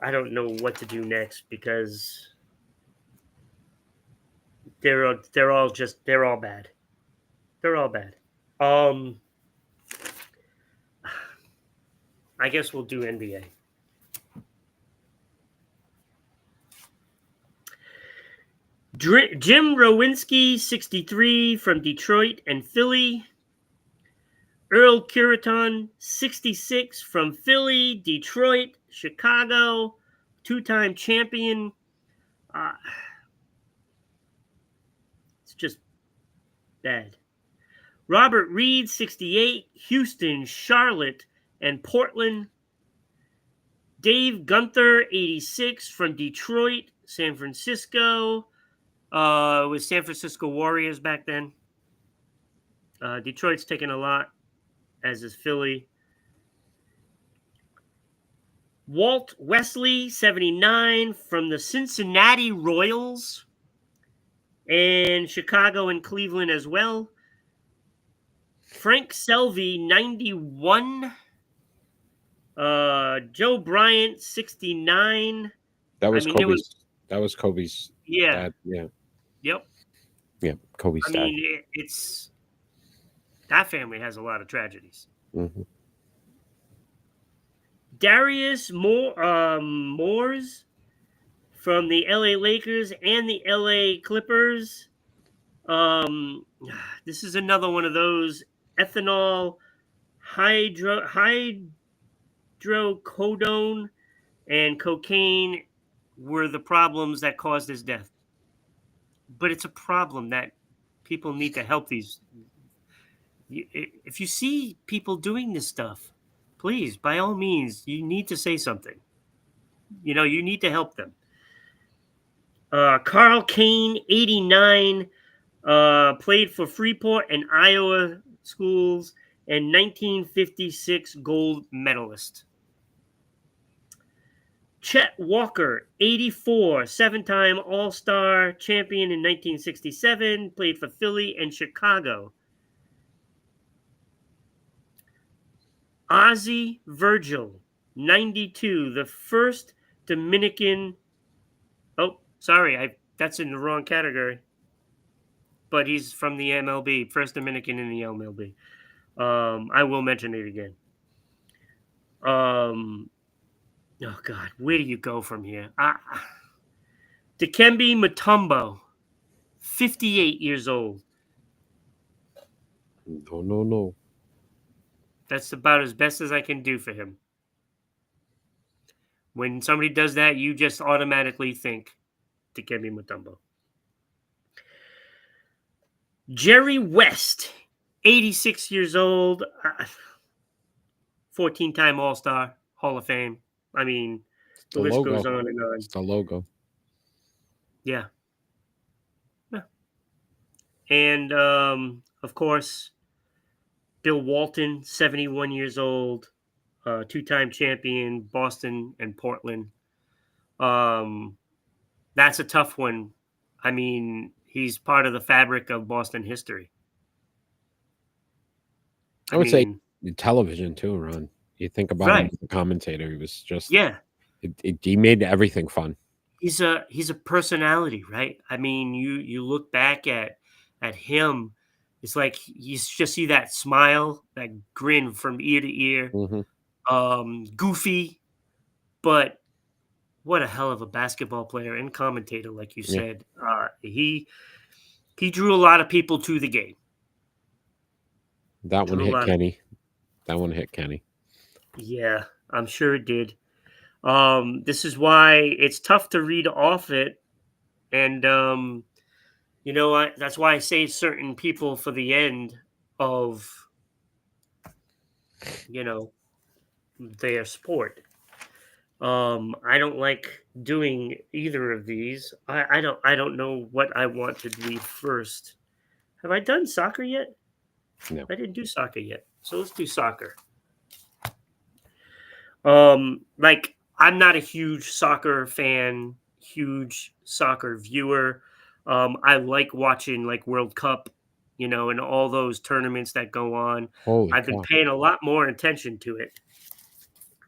I don't know what to do next because they're all bad. They're all bad. I guess we'll do NBA. Jim Rowinski, 63, from Detroit and Philly. Earl Curiton, 66, from Philly, Detroit, Chicago, two-time champion. Bad. Robert Reed, 68, Houston, Charlotte, and Portland. Dave Gunther, 86, from Detroit, San Francisco. With San Francisco Warriors back then. Detroit's taken a lot, as is Philly. Walt Wesley, 79, from the Cincinnati Royals. And Chicago and Cleveland as well. Frank Selvey, 91. Joe Bryant, 69. That was I mean, Kobe's. That was Kobe's. Yeah. Dad. Yeah. Yep. Yeah. Kobe's I dad. mean, it's that family has a lot of tragedies. Mm-hmm. Darius Moores from the LA Lakers and the LA Clippers. This is another one of those ethanol, hydrocodone, and cocaine were the problems that caused his death. But it's a problem that people need to help these. If you see people doing this stuff, please, by all means, you need to say something. You know, you need to help them. Carl Kane, 89, played for Freeport and Iowa schools, and 1956 gold medalist. Chet Walker, 84, seven-time All-Star champion in 1967, played for Philly and Chicago. Ozzie Virgil, 92, the first Dominican. Oh, sorry, that's in the wrong category. But he's from the MLB, first Dominican in the MLB. I will mention it again. Oh God, where do you go from here? Dikembe Mutombo, 58 years old. No. That's about as best as I can do for him. When somebody does that, you just automatically think Dikembe Mutombo. Jerry West, 86 years old, 14-time All-Star, Hall of Fame. I mean, the list goes on and on. It's the logo. Yeah. And, of course, Bill Walton, 71 years old, two-time champion, Boston and Portland. That's a tough one. I mean, he's part of the fabric of Boston history. I would say television too, Ron. You think about him as a commentator. He was just he made everything fun. He's a personality, right? I mean, you look back at him, it's like you just see that smile, that grin from ear to ear. Mm-hmm. Goofy, but what a hell of a basketball player and commentator, like you said. He drew a lot of people to the game. That one hit Kenny. Yeah, I'm sure it did. This is why it's tough to read off it. And, that's why I save certain people for the end of, their sport. I don't like doing either of these. I don't know what I want to do first. Have I done soccer yet? No. I didn't do soccer yet. So let's do soccer. I'm not a huge soccer fan, huge soccer viewer. I like watching World Cup, and all those tournaments that go on. I've been paying a lot more attention to it.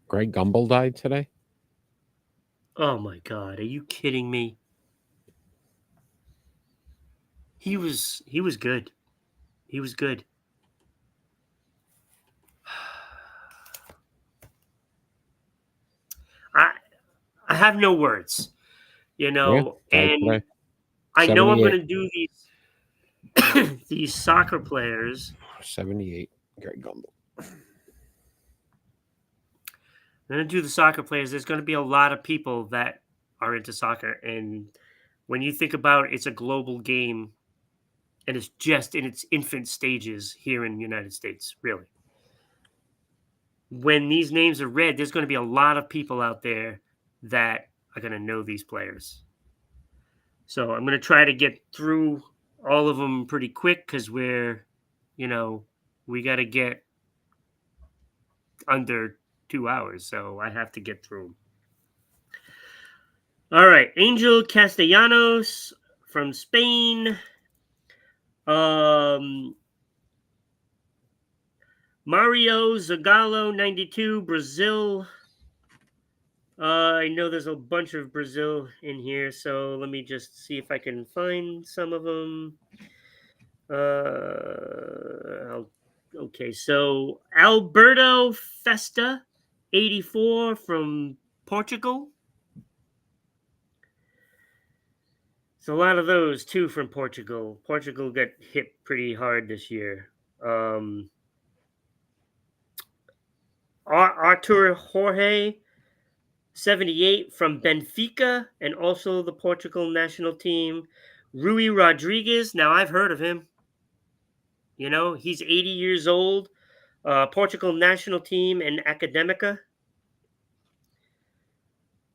Greg Gumbel died today? Oh my God, are you kidding me? He was good. He was good. I have no words, and I know I'm going to do these soccer players. 78, Greg Gumbel. I'm going to do the soccer players. There's going to be a lot of people that are into soccer, and when you think about it's a global game, And it's just in its infant stages here in the United States, really. When these names are read, there's going to be a lot of people out there that are going to know these players. So I'm going to try to get through all of them pretty quick because we got to get under 2 hours. So I have to get through them. All right. Angel Castellanos from Spain. Mario Zagallo, 92, Brazil. I know there's a bunch of Brazil in here, so let me just see if I can find some of them. Okay, so Alberto Festa, 84, from Portugal. There's a lot of those, too, from Portugal. Portugal got hit pretty hard this year. Artur Jorge, 78, from Benfica, and also the Portugal national team. Rui Rodriguez, now I've heard of him. He's 80 years old. Portugal national team and Academica.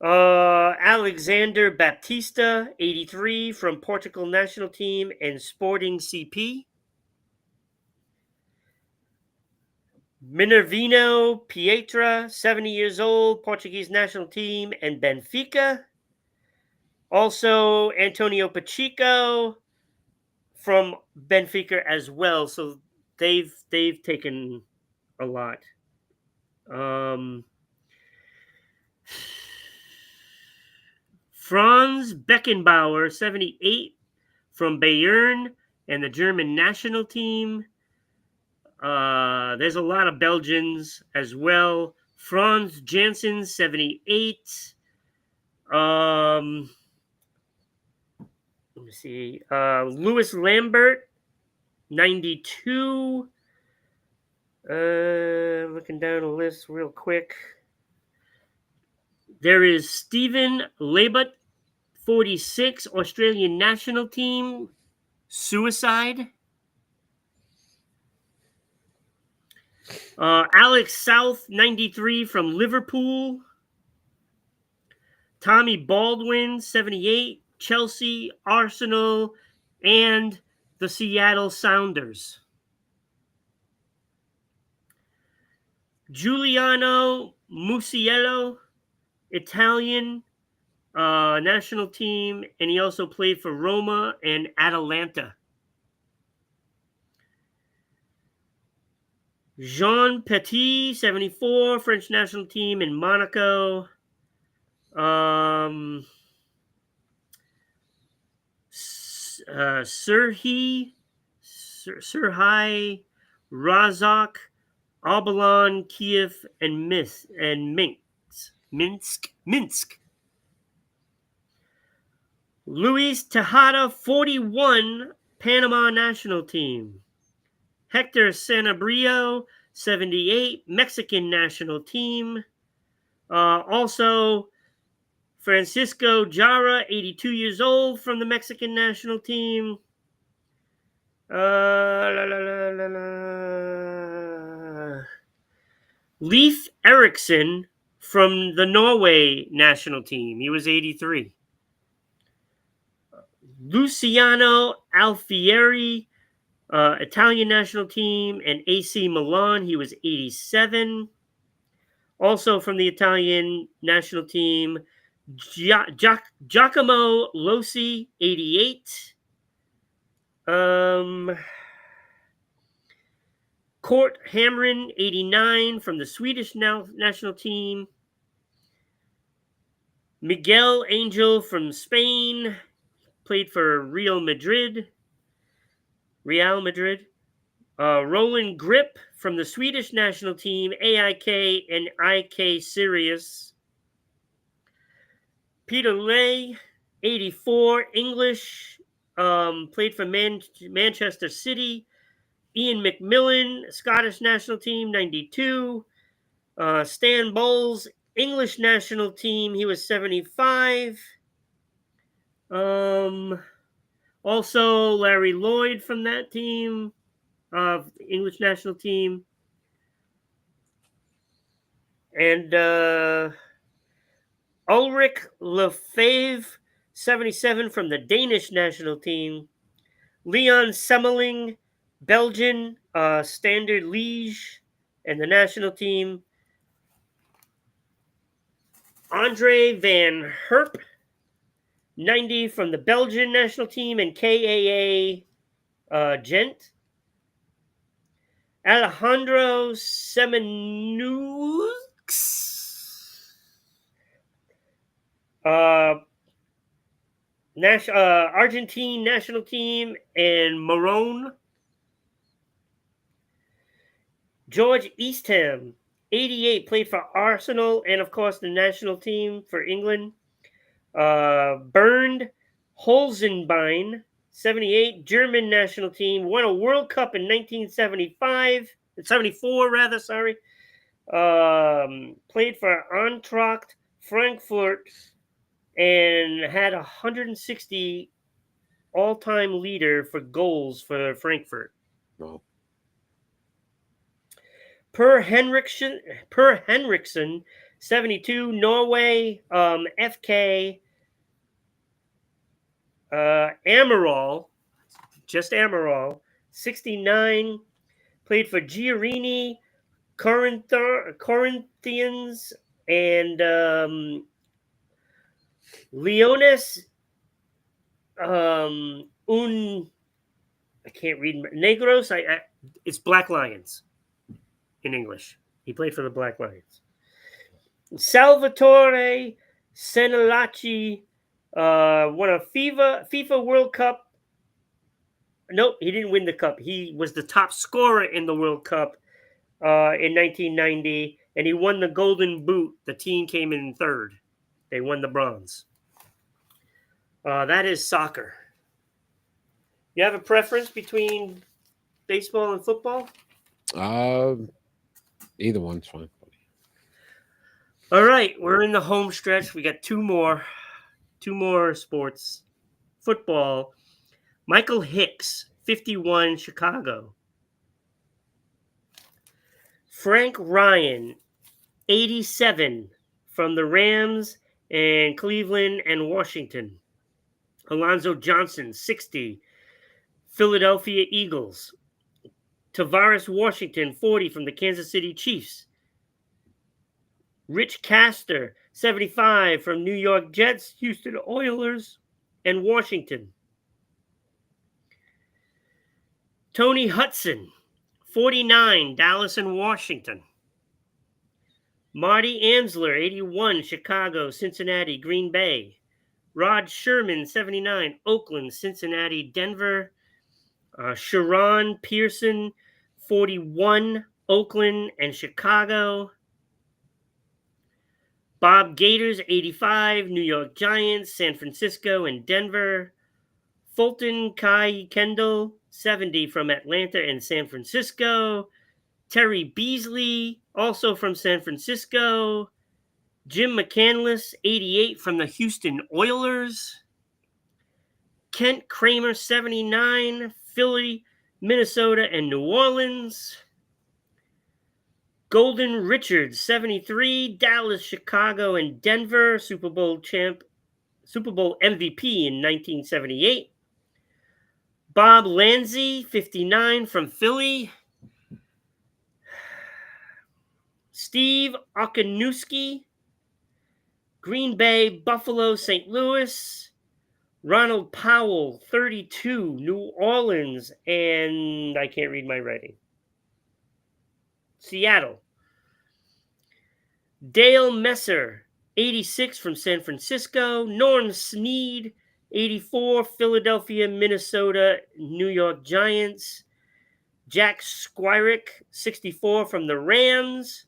Alexander Baptista, 83, from Portugal national team and Sporting CP. Minervino Pietra, 70 years old, Portuguese national team and Benfica. Also, Antonio Pacheco from Benfica as well. So they've taken a lot. Franz Beckenbauer, 78, from Bayern and the German national team. There's a lot of Belgians as well. Franz Janssen, 78. Let me see. Louis Lambert, 92. Looking down the list real quick. There is Stephen Labut, 46, Australian national team, suicide. Alex South, 93, from Liverpool. Tommy Baldwin, 78, Chelsea, Arsenal, and the Seattle Sounders. Giuliano Musiello, Italian national team, and he also played for Roma and Atalanta. Jean Petit, 74, French national team in Monaco. Serhii Razak, Abalon, Kiev, and Minsk. Luis Tejada, 41, Panama national team. Hector Sanabria, 78, Mexican national team. Also, Francisco Jara, 82 years old, from the Mexican national team. Leif Erikson from the Norway national team. He was 83. Luciano Alfieri, Italian national team and AC Milan. He was 87. Also from the Italian national team, Giacomo Losi, 88. Court Hamrin, 89, from the Swedish national team. Miguel Angel from Spain, played for Real Madrid. Roland Grip from the Swedish national team, AIK and IK Sirius. Peter Lay, 84, English, played for Manchester City. Ian McMillan, Scottish national team, 92. Stan Bowles, English national team, he was 75. Also, Larry Lloyd from that team, of the English national team. And Ulrich Lefebvre, 77 from the Danish national team. Leon Semmeling, Belgian, Standard Liège, and the national team. Andre van Herp, 90 from the Belgian national team and KAA Gent. Alejandro Semenux, Argentine national team, and Marone. George Eastham, 88, played for Arsenal and, of course, the national team for England. Bernd Holzenbein, 78, German national team, won a World Cup in 1974 rather, sorry. Played for Eintracht Frankfurt and had 160 all-time leader for goals for Frankfurt. Wow. Per Henriksen, 72, Norway, FK, Amaral, just Amaral, 69, played for Giorgini, Corinthians, and Leones, I can't read, Negros, it's Black Lions in English. He played for the Black Lions. Salvatore Senelacci won a FIFA World Cup. Nope, he didn't win the cup. He was the top scorer in the World Cup in 1990, and he won the Golden Boot. The team came in third. They won the bronze. That is soccer. You have a preference between baseball and football? Either one's fine. All right, we're in the home stretch. We got two more sports. Football. Michael Hicks, 51, Chicago. Frank Ryan, 87, from the Rams and Cleveland and Washington. Alonzo Johnson, 60, Philadelphia Eagles. Tavares Washington, 40, from the Kansas City Chiefs. Rich Castor, 75, from New York Jets, Houston Oilers, and Washington. Tony Hudson, 49, Dallas and Washington. Marty Ansler, 81, Chicago, Cincinnati, Green Bay. Rod Sherman, 79, Oakland, Cincinnati, Denver. Sharon Pearson, 41, Oakland and Chicago. Bob Gators, 85, New York Giants, San Francisco, and Denver. Fulton Kai Kendall, 70, from Atlanta and San Francisco. Terry Beasley, also from San Francisco. Jim McCandless, 88, from the Houston Oilers. Kent Kramer, 79, Philly, Minnesota, and New Orleans. Golden Richards, 73, Dallas, Chicago, and Denver, Super Bowl MVP in 1978. Bob Lanzi, 59, from Philly. Steve Okanuski, Green Bay, Buffalo, St. Louis. Ronald Powell, 32, New Orleans, and I can't read my writing. Seattle. Dale Messer, 86, from San Francisco. Norm Snead, 84, Philadelphia, Minnesota, New York Giants. Jack Squirick, 64, from the Rams.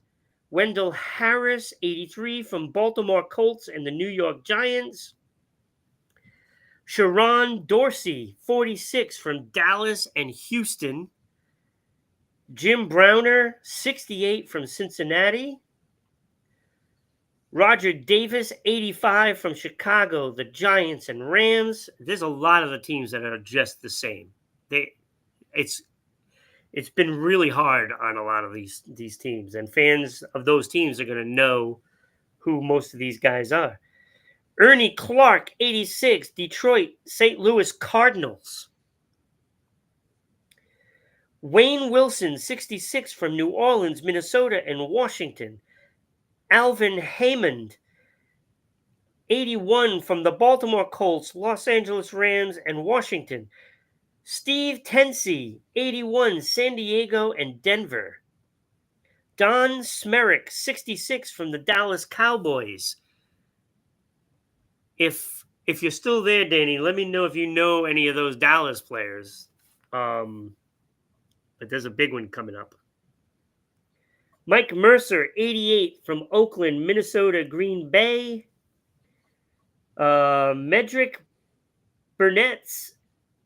Wendell Harris, 83, from Baltimore Colts and the New York Giants. Sharon Dorsey, 46, from Dallas and Houston. Jim Browner, 68, from Cincinnati. Roger Davis, 85 from Chicago, the Giants and Rams. There's a lot of the teams that are just the same. It's been really hard on a lot of these teams, and fans of those teams are going to know who most of these guys are. Ernie Clark, 86, Detroit, St. Louis Cardinals. Wayne Wilson, 66, from New Orleans, Minnesota, and Washington. Alvin Haymond, 81, from the Baltimore Colts, Los Angeles Rams, and Washington. Steve Tensey, 81, San Diego and Denver. Don Smerick, 66, from the Dallas Cowboys. If you're still there, Danny, let me know if you know any of those Dallas players. But there's a big one coming up. Mike Mercer, 88, from Oakland, Minnesota, Green Bay. Medrick Burnett's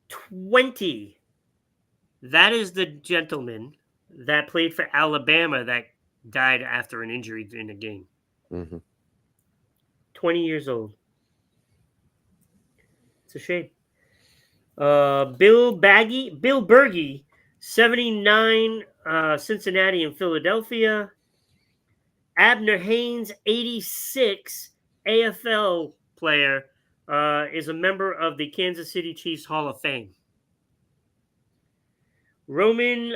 20. That is the gentleman that played for Alabama that died after an injury in a game. 20 years old. It's a shame. Bill Berge, 79, Cincinnati and Philadelphia. Abner Haynes, 86, AFL player, is a member of the Kansas City Chiefs Hall of Fame. Roman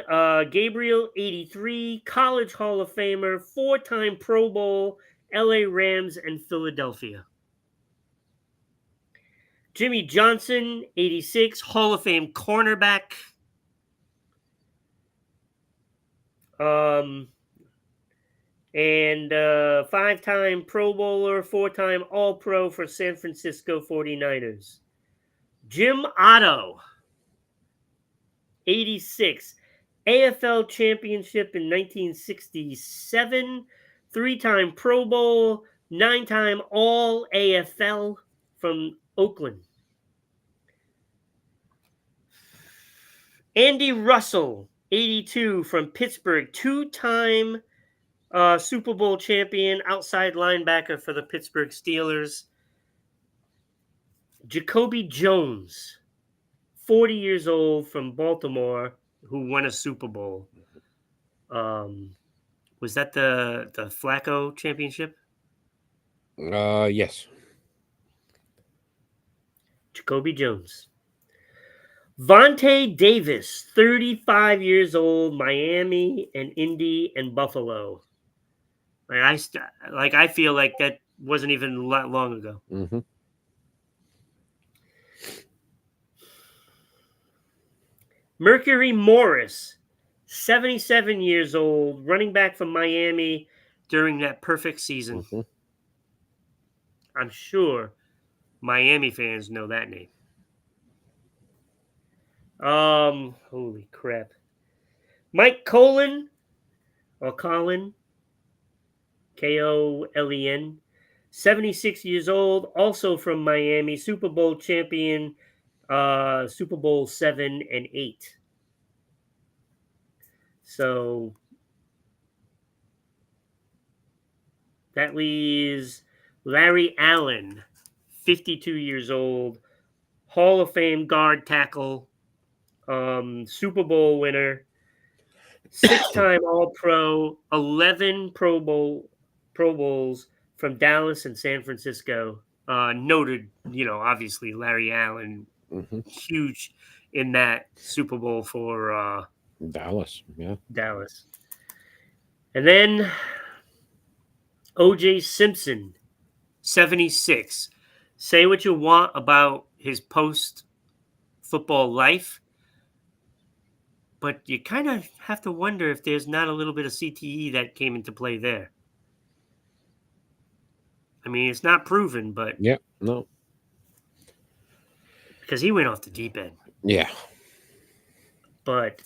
Gabriel, 83, College Hall of Famer, 4-time Pro Bowl, LA Rams and Philadelphia. Jimmy Johnson, 86, Hall of Fame cornerback. And 5-time Pro Bowler, 4-time All-Pro for San Francisco 49ers. Jim Otto, 86, AFL championship in 1967, 3-time Pro Bowl, 9-time All-AFL from Oakland. Andy Russell, 82, from Pittsburgh, 2-time Super Bowl champion, outside linebacker for the Pittsburgh Steelers. Jacoby Jones, 40 years old, from Baltimore, who won a Super Bowl. Was that the Flacco championship? Yes. Jacoby Jones. Vontae Davis, 35 years old, Miami and Indy and Buffalo. I feel like that wasn't even that long ago. Mercury Morris, 77 years old, running back from Miami during that perfect season. I'm sure Miami fans know that name. Holy crap. Mike Colin, or Colin, Kolen, 76 years old, also from Miami, Super Bowl champion, Super Bowl 7 and 8. So that leaves Larry Allen, 52 years old, Hall of Fame guard tackle, Super Bowl winner, 6-time All-Pro, 11 Pro Bowls from Dallas and San Francisco. Noted, obviously Larry Allen, huge in that Super Bowl for Dallas. Yeah. Dallas. And then O.J. Simpson, 76. Say what you want about his post-football life, but you kind of have to wonder if there's not a little bit of CTE that came into play there. I mean, it's not proven, but... Yeah, no. Because he went off the deep end. Yeah. But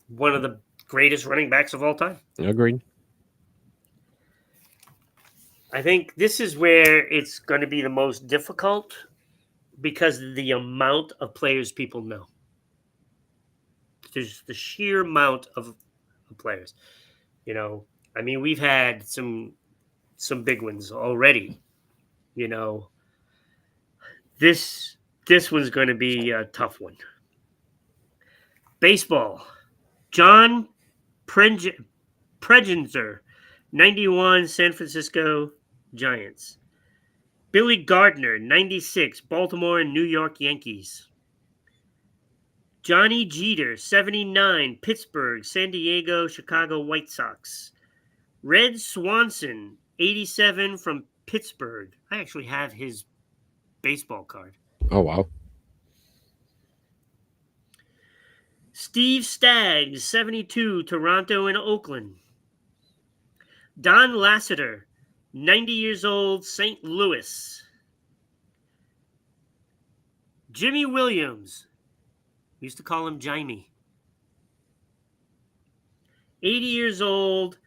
one of the greatest running backs of all time. Agreed. I think this is where it's going to be the most difficult because of the amount of players people know. There's the sheer amount of players. We've had some some big ones already. You know, this one's going to be a tough one. Baseball. John Pregenzer, 91, San Francisco Giants. Billy Gardner, 96, Baltimore and New York Yankees. Johnny Jeter, 79, Pittsburgh, San Diego, Chicago White Sox. Red Swanson, 87, from Pittsburgh. I actually have his baseball card. Oh, wow. Steve Staggs, 72, Toronto and Oakland. Don Lasseter, 90 years old, St. Louis. Jimmy Williams, we used to call him Jimmy. 80 years old,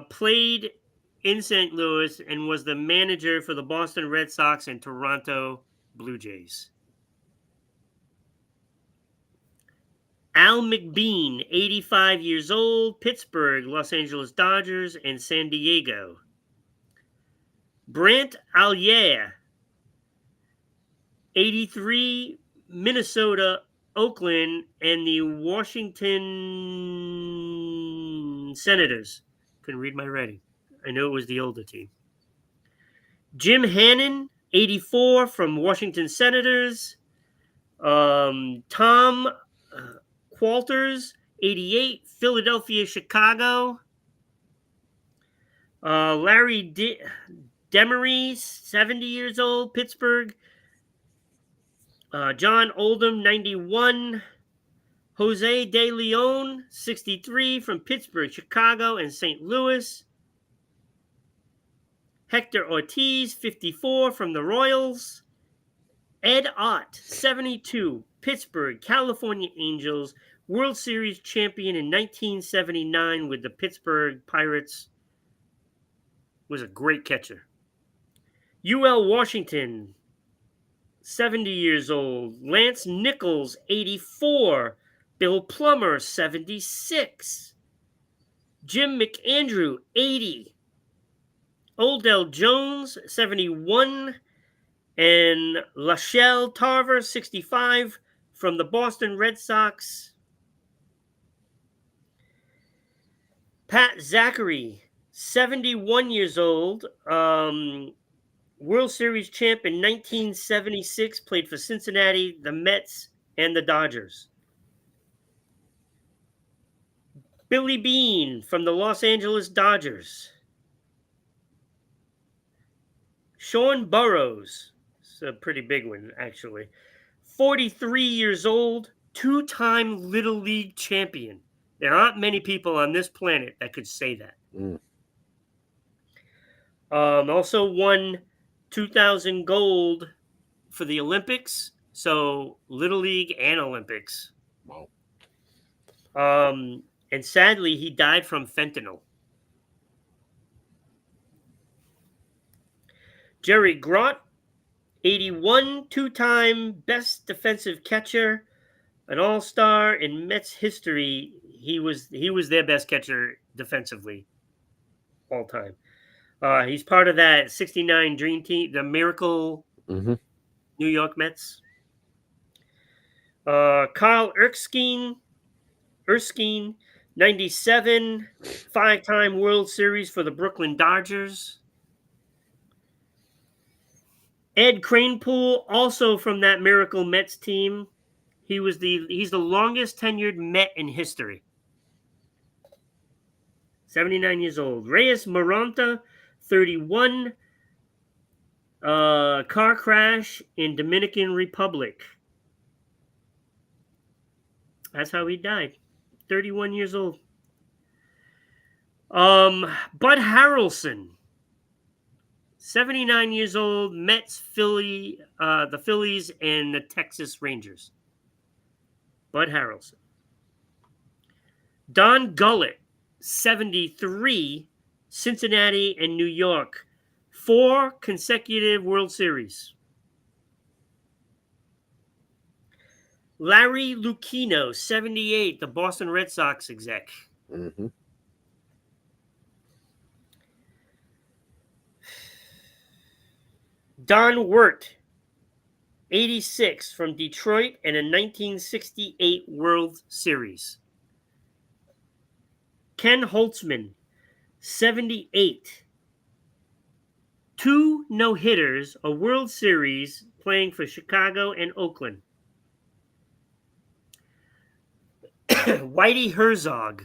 played in St. Louis and was the manager for the Boston Red Sox and Toronto Blue Jays. Al McBean, 85 years old, Pittsburgh, Los Angeles Dodgers, and San Diego. Brant Allier, 83, Minnesota, Oakland, and the Washington Senators. Couldn't read my writing. I know it was the older team. Jim Hannon, 84, from Washington Senators. Tom Qualters, 88, Philadelphia, Chicago. Larry Demery, 70 years old, Pittsburgh. John Oldham, 91. Jose De Leon, 63, from Pittsburgh, Chicago, and St. Louis. Hector Ortiz, 54, from the Royals. Ed Ott, 72, Pittsburgh, California Angels, World Series champion in 1979 with the Pittsburgh Pirates. Was a great catcher. UL Washington, 70 years old. Lance Nichols, 84. Bill Plummer, 76. Jim McAndrew, 80. Odell Jones, 71. And Lachelle Tarver, 65, from the Boston Red Sox. Pat Zachary, 71 years old, World Series champ in 1976, played for Cincinnati, the Mets, and the Dodgers. Billy Beane, from the Los Angeles Dodgers. Sean Burrows, it's a pretty big one, actually. 43 years old, two-time Little League champion. There aren't many people on this planet that could say that. Also won 2,000 gold for the Olympics. So Little League and Olympics. Wow. And sadly, he died from fentanyl. Jerry Grott, 81, two-time best defensive catcher, an all-star in Mets history. He was their best catcher defensively all time. He's part of that 69 Dream Team, the Miracle New York Mets. Carl Erskine, 97, five-time World Series for the Brooklyn Dodgers. Ed Kranepool, also from that Miracle Mets team. He's the longest tenured Met in history. 79 years old. Reyes Moronta, 31. Car crash in Dominican Republic. That's how he died. 31 years old. Bud Harrelson, 79 years old, Mets, the Phillies, and the Texas Rangers. Bud Harrelson. Don Gullett, 73, Cincinnati and New York. 4 consecutive World Series. Larry Lucchino, 78, the Boston Red Sox exec. Don Wirt, 86 from Detroit and a 1968 World Series. Ken Holtzman, 78. 2 no-hitters, a World Series playing for Chicago and Oakland. Whitey Herzog,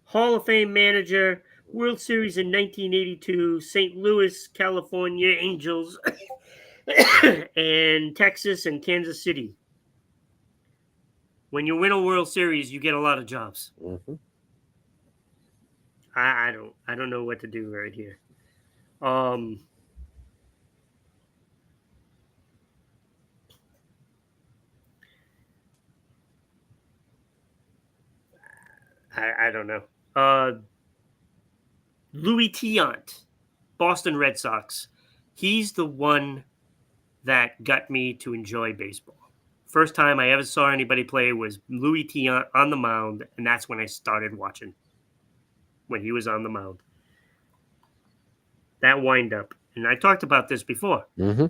Hall of Fame manager, World Series in 1982, St. Louis, California Angels, and Texas and Kansas City. When you win a World Series, you get a lot of jobs. Mm-hmm. I don't know what to do right here. I don't know. Louis Tiant, Boston Red Sox. He's the one that got me to enjoy baseball. First time I ever saw anybody play was Louis Tiant on the mound, and that's when I started watching. When he was on the mound. That wind-up. And I talked about this before. Mm-hmm.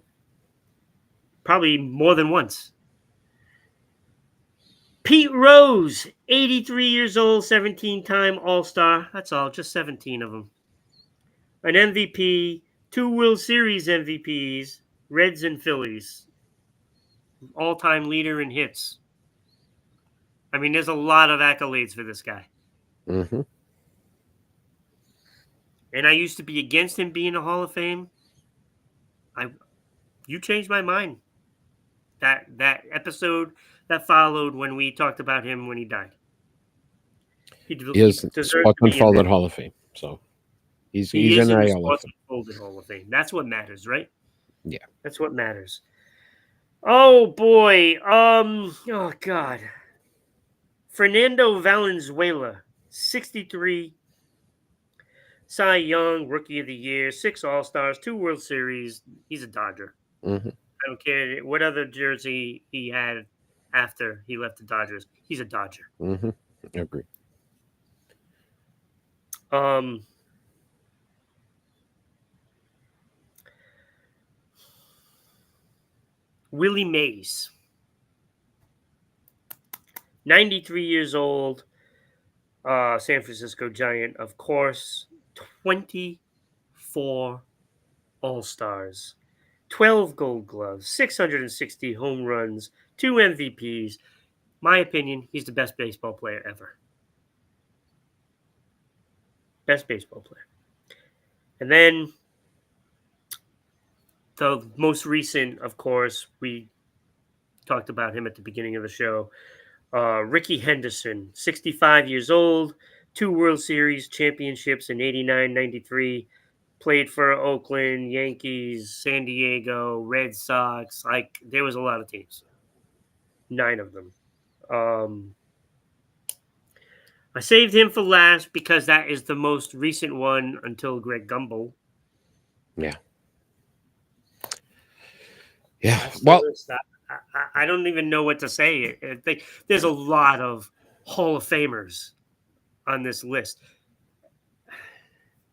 Probably more than once. Pete Rose, 83 years old, 17-time All-Star. That's all, just 17 of them. An MVP, 2 World Series MVPs, Reds and Phillies. All-time leader in hits. I mean, there's a lot of accolades for this guy. Mm-hmm. And I used to be against him being a Hall of Fame. You changed my mind. That episode that followed when we talked about him when he died. He is Sports Unfolded Hall of Fame. So he's in the Sports Unfolded Hall of Fame. That's what matters, right? Yeah. That's what matters. Oh boy. Oh God. Fernando Valenzuela, 63. Cy Young, Rookie of the Year, 6 All-Stars, 2 World Series. He's a Dodger. Mm-hmm. I don't care what other jersey he had after he left the Dodgers. He's a Dodger. Mm-hmm. I agree. Willie Mays, 93 years old, San Francisco Giant, of course, 24 All-Stars, 12 Gold Gloves, 660 home runs, 2 MVPs. My opinion, he's the best baseball player ever. Best baseball player. And then the most recent, of course, we talked about him at the beginning of the show. Ricky Henderson, 65 years old, 2 World Series championships in 89, 93, played for Oakland, Yankees, San Diego, Red Sox. Like, there was a lot of teams. 9 of them. I saved him for last because that is the most recent one until Greg Gumbel. Yeah. Yeah. Well, I don't even know what to say. There's a lot of Hall of Famers on this list,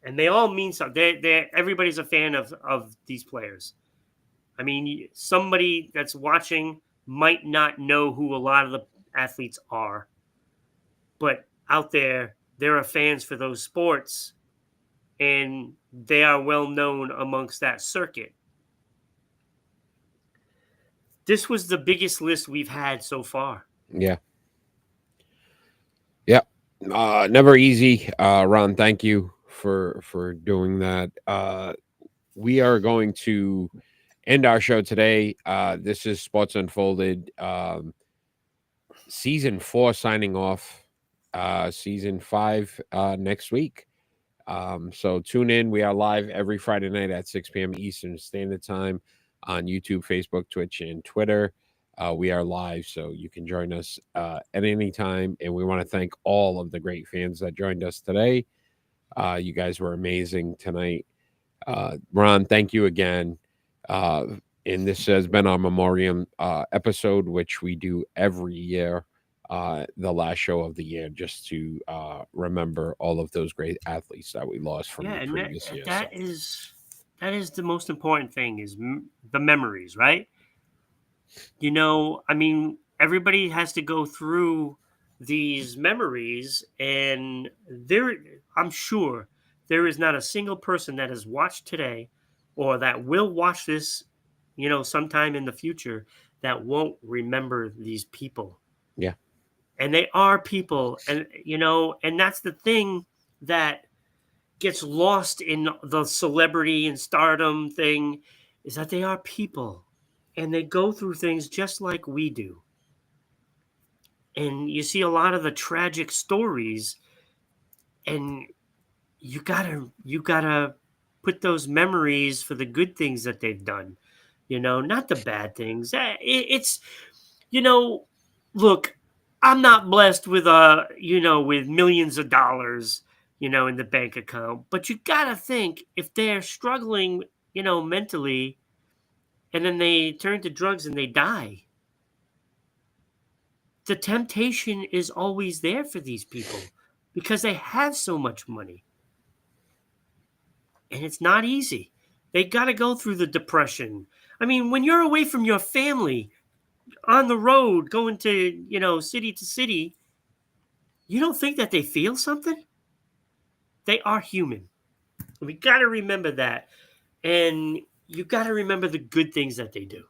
and they all mean something. Everybody's a fan of these players. I mean, somebody that's watching might not know who a lot of the athletes are, but out there are fans for those sports, and they are well known amongst that circuit. This was the biggest list we've had so far. Yeah. Yeah. Never easy. Ron, thank you for doing that. We are going to end our show today. This is Sports Unfolded. Season 4 signing off. Season 5 next week. So tune in. We are live every Friday night at 6 p.m. Eastern Standard Time on YouTube, Facebook, Twitch, and Twitter. We are live, so you can join us at any time. And we want to thank all of the great fans that joined us today. You guys were amazing tonight. Ron, thank you again. And this has been our Memorium episode, which we do every year, the last show of the year, just to remember all of those great athletes that we lost from the previous year. That is the most important thing is the memories, right? You know, I mean, everybody has to go through these memories, and I'm sure there is not a single person that has watched today or that will watch this, you know, sometime in the future that won't remember these people. Yeah. And they are people, and you know, and that's the thing that gets lost in the celebrity and stardom thing, is that they are people and they go through things just like we do. And you see a lot of the tragic stories, and you gotta put those memories for the good things that they've done, you know, not the bad things. It's, you know, look, I'm not blessed with you know, with millions of dollars, you know, in the bank account, but you gotta think, if they're struggling, you know, mentally, and then they turn to drugs and they die, the temptation is always there for these people because they have so much money, and it's not easy. They got to go through the depression. I mean, when you're away from your family on the road going to, you know, city to city, you don't think that they feel something? They are human. We got to remember that. And you got to remember the good things that they do.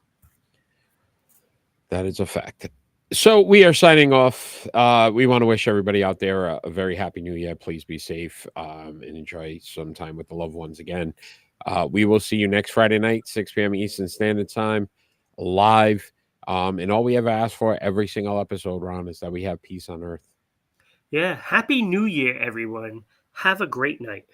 That is a fact. So we are signing off. We want to wish everybody out there a very happy new year. Please be safe and enjoy some time with the loved ones again. We will see you next Friday night, 6 p.m. Eastern Standard Time, live. And all we ever ask for every single episode, Ron, is that we have peace on earth. Yeah. Happy New Year, everyone. Have a great night.